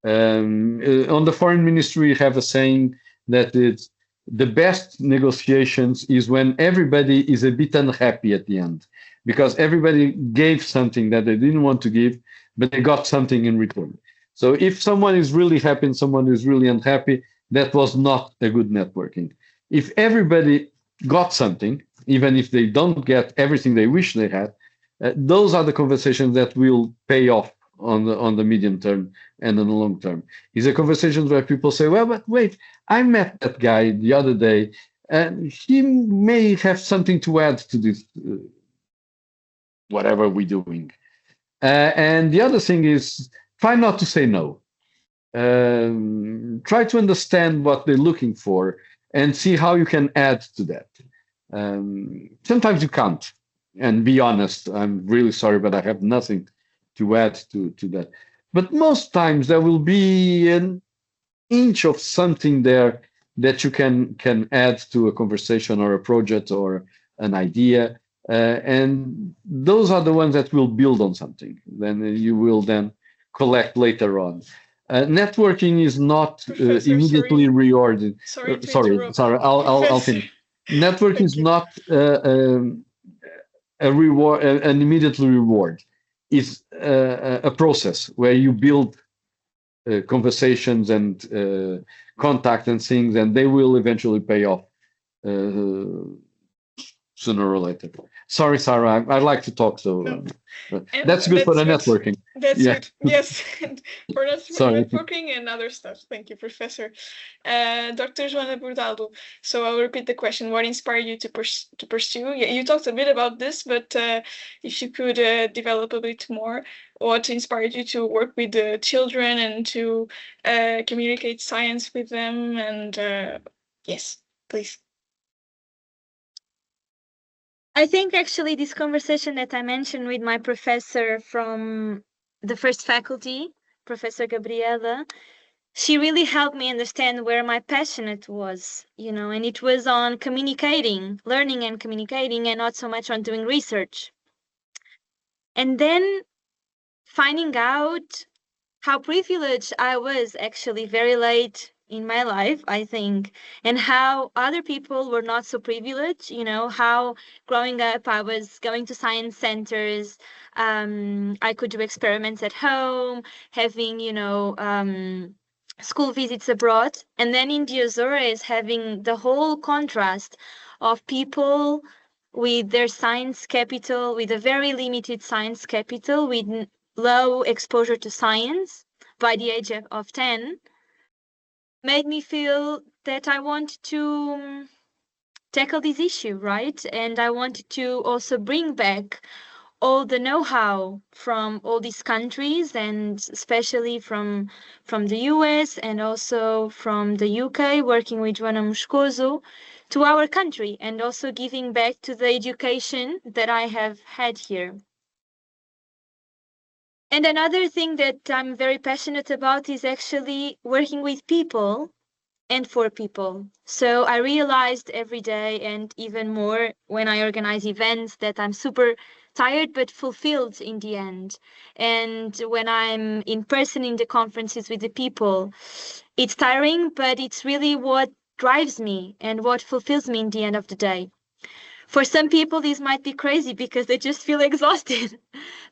On the foreign ministry, we have a saying that it's the best negotiations is when everybody is a bit unhappy at the end, because everybody gave something that they didn't want to give, but they got something in return. So if someone is really happy and someone is really unhappy, that was not a good networking. If everybody got something, even if they don't get everything they wish they had, those are the conversations that will pay off on the medium term and in the long term. These are conversations where people say, well, but wait, I met that guy the other day, and he may have something to add to this, whatever we're doing. And the other thing is, try not to say no. Try to understand what they're looking for and see how you can add to that. Sometimes you can't, and be honest, I'm really sorry, but I have nothing to add to that. But most times there will be an inch of something there that you can add to a conversation or a project or an idea. And those are the ones that will build on something. Then you will then collect later on. Networking is not immediately rewarded. Sorry, I'll finish. Networking is not a reward, an immediate reward. It's a process where you build conversations and contact and things, and they will eventually pay off sooner or later. Sorry, Sarah, I like to talk, so that's good for the networking. That's good. Yes, for networking and other stuff. Thank you, Professor. Dr. Joana Bordalo. So I'll repeat the question. What inspired you to pursue? Yeah, you talked a bit about this, but if you could develop a bit more, what inspired you to work with the children and to communicate science with them? And yes, please. I think actually this conversation that I mentioned with my professor from the first faculty, Professor Gabriela, she really helped me understand where my passionate was, and it was on communicating, learning and communicating, and not so much on doing research. And then finding out how privileged I was actually very late in my life, I think, and how other people were not so privileged, you know, how growing up I was going to science centers, I could do experiments at home, having, school visits abroad, and then in the Azores having the whole contrast of people with their science capital, with a very limited science capital, with low exposure to science by the age of 10, made me feel that I want to tackle this issue, right? And I wanted to also bring back all the know-how from all these countries, and especially from the US and also from the UK, working with Joana Moscoso, to our country, and also giving back to the education that I have had here. And another thing that I'm very passionate about is actually working with people and for people. So I realized every day, and even more when I organize events, that I'm super tired but fulfilled in the end. And when I'm in person in the conferences with the people, it's tiring, but it's really what drives me and what fulfills me in the end of the day. For some people, this might be crazy because they just feel exhausted.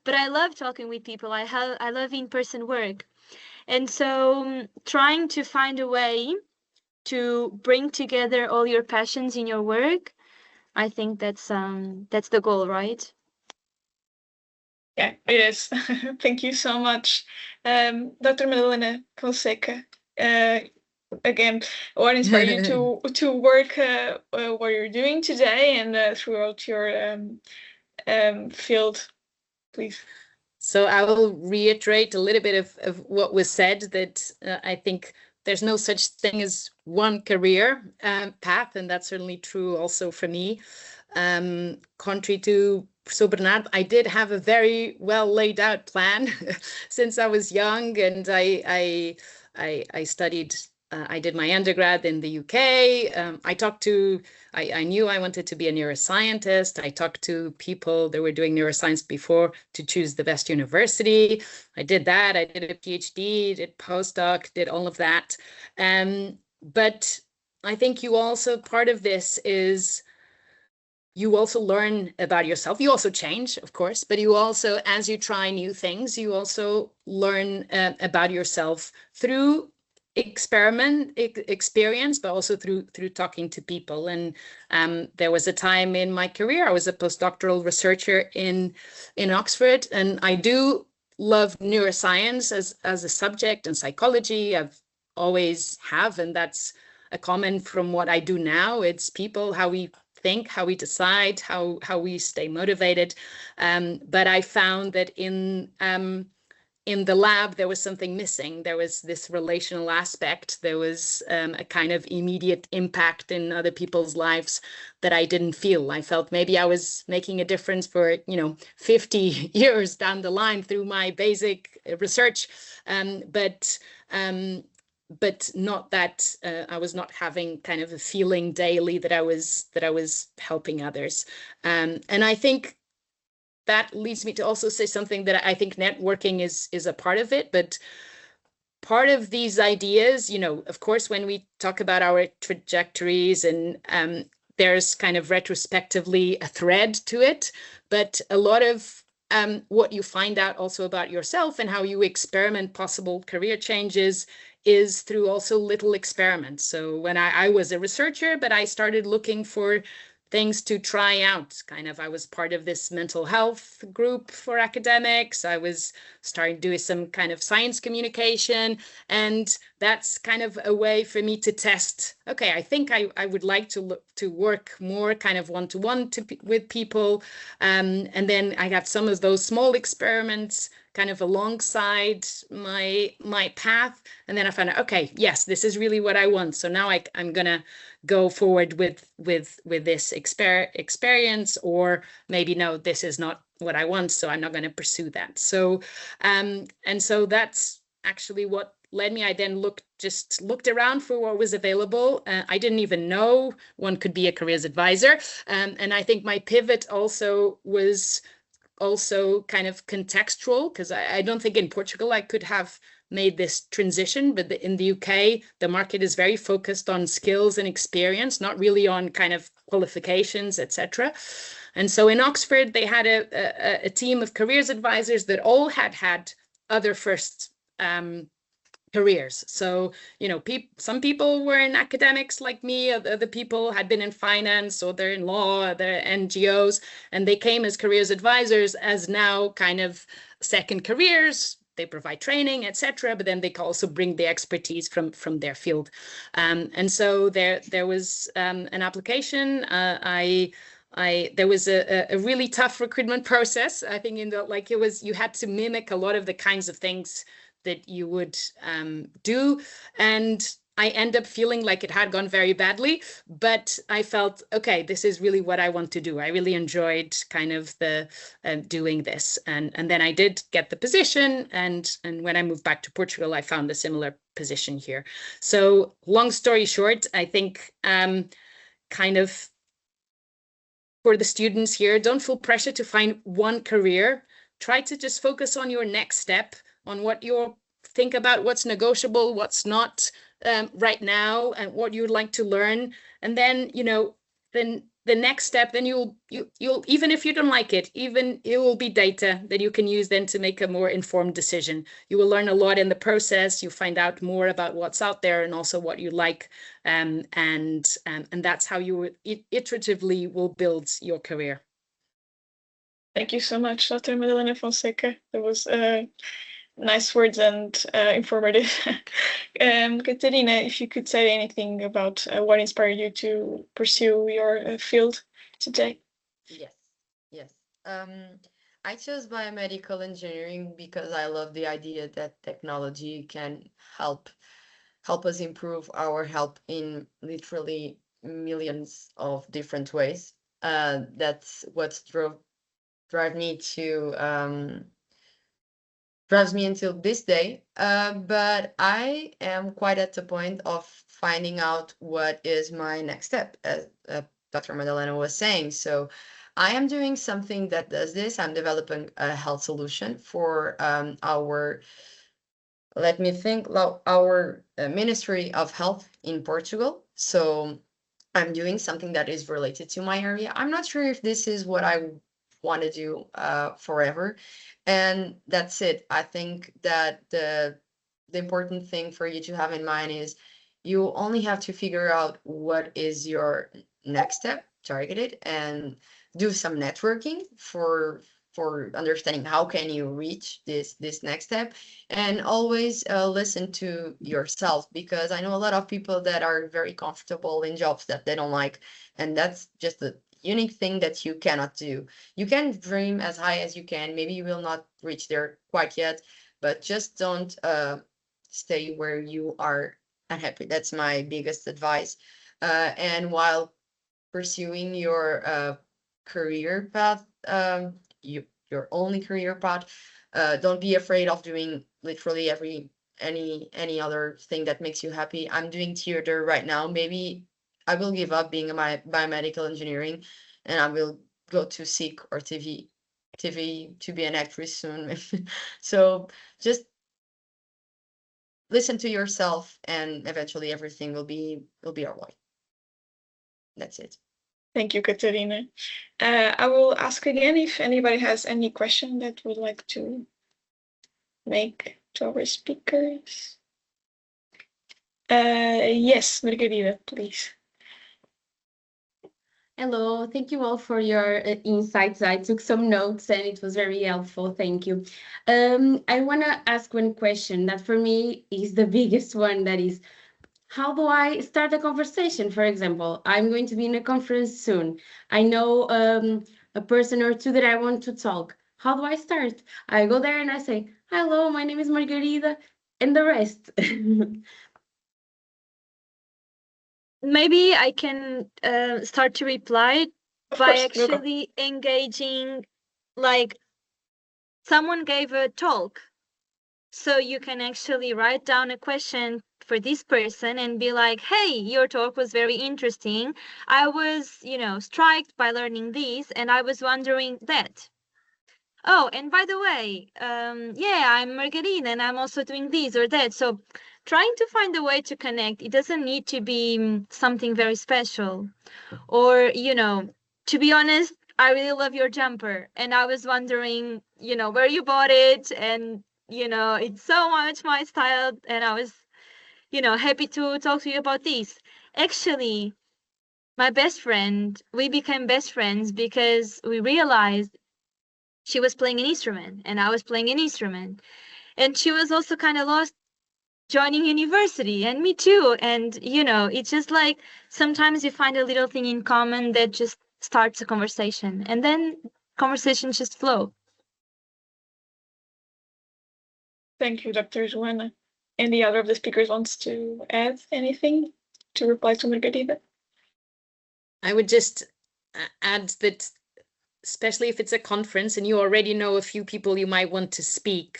But I love talking with people. I love in-person work. And so trying to find a way to bring together all your passions in your work, I think that's the goal, right? Yeah, it is. Thank you so much. Dr. Madalena Fonseca, again, what inspired you to work what you're doing today and throughout your field, please? So I will reiterate a little bit of what was said, that I think there's no such thing as one career path, and that's certainly true also for me. Contrary to Bernardo, I did have a very well laid out plan since I was young, and I studied. I did my undergrad in the UK. I knew I wanted to be a neuroscientist. I talked to people that were doing neuroscience before to choose the best university. I did that. I did a PhD, did postdoc, did all of that. But I think part of this is you also learn about yourself. You also change, of course, but you also, as you try new things, you also learn about yourself through experience, but also through talking to people. And there was a time in my career, I was a postdoctoral researcher in Oxford, and I do love neuroscience as a subject, and psychology. I've always have, and that's a comment from what I do now. It's people, how we think, how we decide, how we stay motivated. But I found that in the lab, there was something missing. There was this relational aspect. There was a kind of immediate impact in other people's lives that I didn't feel. I felt maybe I was making a difference for, 50 years down the line through my basic research, but not that I was not having kind of a feeling daily that I was helping others. And I think that leads me to also say something that I think networking is a part of it, but part of these ideas, of course, when we talk about our trajectories, and there's kind of retrospectively a thread to it, but a lot of what you find out also about yourself and how you experiment possible career changes is through also little experiments. So when I was a researcher, but I started looking for things to try out. I was part of this mental health group for academics. I was starting doing some kind of science communication, and that's kind of a way for me to test, okay, I think I would like to work more kind of one-to-one with people. And then I got some of those small experiments kind of alongside my path. And then I found out, okay, yes, this is really what I want. So now I'm gonna go forward with this experience, or maybe no, this is not what I want, so I'm not going to pursue that. So and so that's actually what led me. I then looked around for what was available. I didn't even know one could be a careers advisor, and I think my pivot also was also kind of contextual, because I don't think in Portugal I could have made this transition, but in the UK, the market is very focused on skills and experience, not really on kind of qualifications, etc. And so in Oxford, they had a team of careers advisors that all had other first careers. So, you know, some people were in academics like me, other people had been in finance, or they're in law, they're NGOs, and they came as careers advisors as now kind of second careers. They provide training, etc., but then they can also bring the expertise from their field. And so there was an application. There was a really tough recruitment process. I think you had to mimic a lot of the kinds of things that you would do. And I end up feeling like it had gone very badly, but I felt, okay, this is really what I want to do. I really enjoyed kind of the doing this. And then I did get the position. And when I moved back to Portugal, I found a similar position here. So long story short, I think kind of for the students here, don't feel pressure to find one career. Try to just focus on your next step, on what you think about, what's negotiable, what's not right now, and what you'd like to learn. And then, you know, then the next step, then you'll even if you don't like it, even it will be data that you can use then to make a more informed decision. You will learn a lot in the process. You find out more about what's out there and also what you like, and that's how you iteratively will build your career. Thank you so much, Dr. Madalena Fonseca. That was nice words and informative. Caterina, if you could say anything about what inspired you to pursue your field today. Yes. I chose biomedical engineering because I love the idea that technology can help us improve our health in literally millions of different ways. That's what drives me until this day, but I am quite at the point of finding out what is my next step, as Dr. Madalena was saying. So I am doing something that does this. I'm developing a health solution for our Ministry of Health in Portugal. So I'm doing something that is related to my area. I'm not sure if this is what I want to do forever, and that's it. I think that the important thing for you to have in mind is you only have to figure out what is your next step, target it, and do some networking for understanding how can you reach this next step, and always listen to yourself, because I know a lot of people that are very comfortable in jobs that they don't like, and that's just the unique thing that you cannot do. You can dream as high as you can. Maybe you will not reach there quite yet, but just don't stay where you are unhappy. That's my biggest advice. And while pursuing your career path, your only career path, don't be afraid of doing literally any other thing that makes you happy. I'm doing theater right now. Maybe I will give up being my biomedical engineering, and I will go to SIC or TV to be an actress soon. So just listen to yourself, and eventually everything will be all right. That's it. Thank you, Caterina. I will ask again if anybody has any question that would like to make to our speakers. Yes, Margarida, please. Hello, thank you all for your insights. I took some notes and it was very helpful. Thank you. I want to ask one question that for me is the biggest one, that is, how do I start a conversation? For example, I'm going to be in a conference soon. I know a person or two that I want to talk. How do I start? I go there and I say, hello, my name is Margarida, and the rest. Maybe I can start to reply Of by course, go. actually engaging, like someone gave a talk. So you can actually write down a question for this person and be like, hey, your talk was very interesting. I was, struck by learning this, and I was wondering that. oh, and by the way, yeah, I'm Margarine and I'm also doing this or that. So trying to find a way to connect, it doesn't need to be something very special. Or, to be honest, I really love your jumper. And I was wondering, where you bought it. And, it's so much my style. And I was, happy to talk to you about this. Actually, my best friend, we became best friends because we realized she was playing an instrument and I was playing an instrument. And she was also kind of lost joining university, and me too. And, it's just like sometimes you find a little thing in common that just starts a conversation and then conversations just flow. Thank you, Dr. Joana. Any other of the speakers wants to add anything to reply to Margarida? I would just add that, especially if it's a conference and you already know a few people you might want to speak,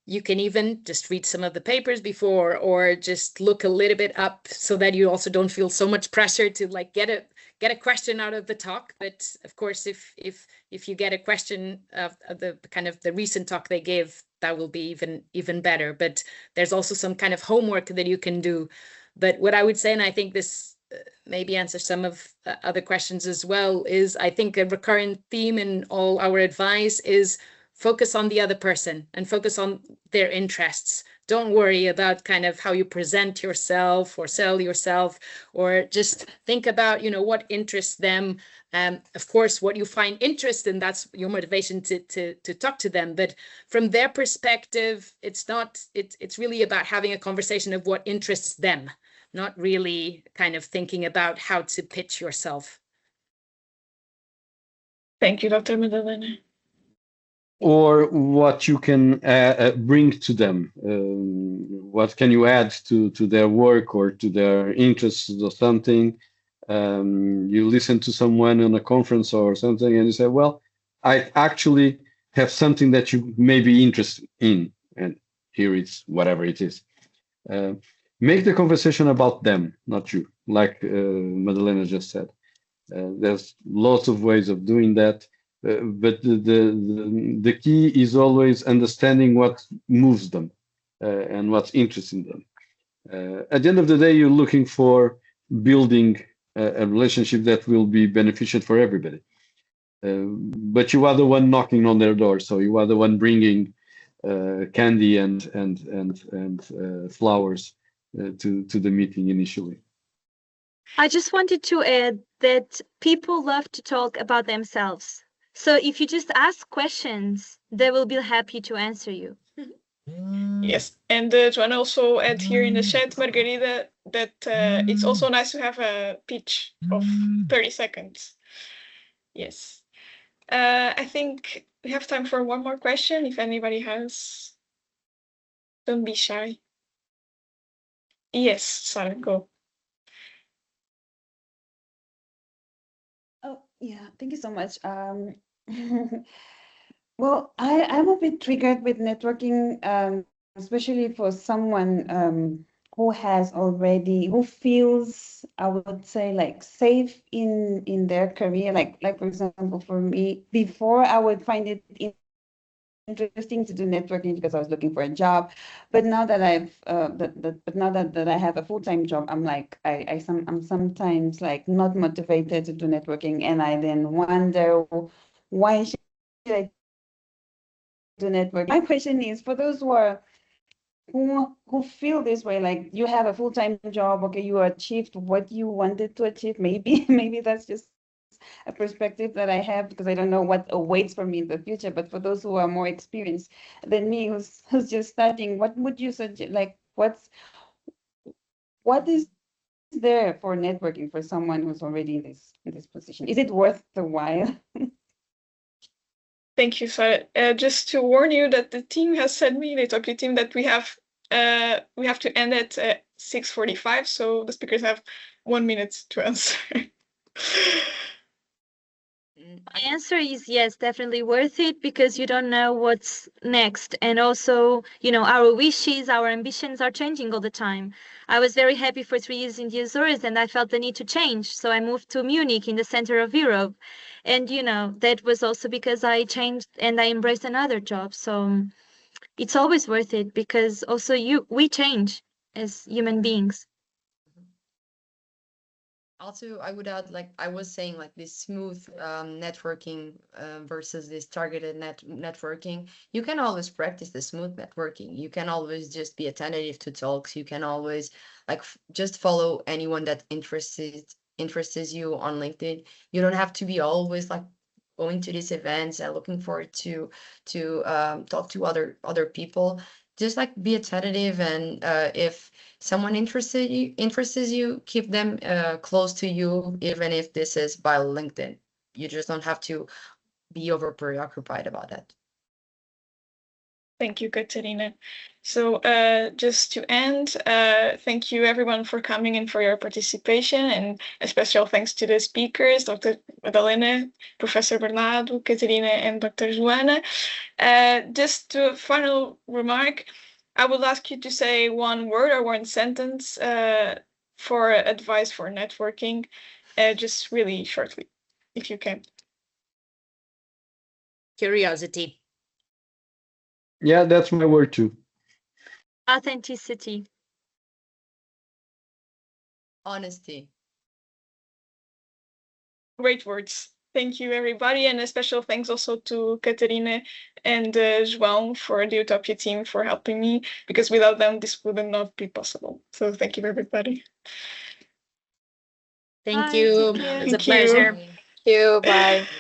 you can even just read some of the papers before, or just look a little bit up so that you also don't feel so much pressure to like get a question out of the talk. But of course, if you get a question of the kind of the recent talk they gave, that will be even better. But there's also some kind of homework that you can do. But what I would say, and I think this maybe answers some of other questions as well, is I think a recurrent theme in all our advice is focus on the other person and focus on their interests. Don't worry about kind of how you present yourself or sell yourself, or just think about, what interests them. Of course, what you find interest in, that's your motivation to talk to them. But from their perspective, it's really about having a conversation of what interests them, not really kind of thinking about how to pitch yourself. Thank you, Dr. Madalena. Or what you can bring to them. What can you add to their work or to their interests or something? You listen to someone on a conference or something and you say, well, I actually have something that you may be interested in, and here it's whatever it is. Make the conversation about them, not you, like Madalena just said. There's lots of ways of doing that. But the key is always understanding what moves them and what's interesting them. At the end of the day, you're looking for building a relationship that will be beneficial for everybody. But you are the one knocking on their door, so you are the one bringing candy and flowers to the meeting initially. I just wanted to add that people love to talk about themselves. So if you just ask questions, they will be happy to answer you. Yes, and Joana also add here in the chat, Margarida, that it's also nice to have a pitch of 30 seconds. Yes. I think we have time for one more question, if anybody has. Don't be shy. Yes, Sarah, go. Oh, yeah, thank you so much. Well, I'm a bit triggered with networking, especially for someone who feels, I would say, like safe in their career. Like for example, for me, before I would find it interesting to do networking because I was looking for a job, but now that that I have a full-time job, I'm like I'm sometimes like not motivated to do networking, and I then wonder why should I do networking. My question is for those who feel this way, like you have a full-time job, okay, you achieved what you wanted to achieve. Maybe that's just a perspective that I have because I don't know what awaits for me in the future. But for those who are more experienced than me, who's just starting, what would you suggest? Like, what is there for networking for someone who's already in this position? Is it worth the while? Thank you, Sarah. Just to warn you that the team has sent me, the EUTOPIA team, that we have to end at 6:45, so the speakers have 1 minute to answer. my answer is yes, definitely worth it because you don't know what's next. And also, our wishes, our ambitions are changing all the time. I was very happy for 3 years in the Azores and I felt the need to change. So I moved to Munich in the center of Europe. And, that was also because I changed and I embraced another job. So it's always worth it because also we change as human beings. Also, I would add, like I was saying, like this smooth networking versus this targeted networking. You can always practice the smooth networking. You can always just be attentive to talks. You can always like just follow anyone that interests you on LinkedIn. You don't have to be always like going to these events and looking forward to talk to other people. Just like be attentive, and if someone interests you, keep them close to you, even if this is by LinkedIn. You just don't have to be over preoccupied about that. Thank you, Katerina. So just to end, thank you everyone for coming and for your participation, and a special thanks to the speakers, Dr. Madalena, Professor Bernardo, Katerina, and Dr. Joana. Just to final remark, I would ask you to say one word or one sentence for advice for networking, just really shortly, if you can. Curiosity. Yeah, that's my word too. Authenticity. Honesty. Great words. Thank you, everybody, and a special thanks also to Caterina and João for the Utopia team for helping me, because without them, this would not be possible. So thank you, everybody. Thank Bye, you. take care. It was a Thank you. pleasure. Thank you. Bye.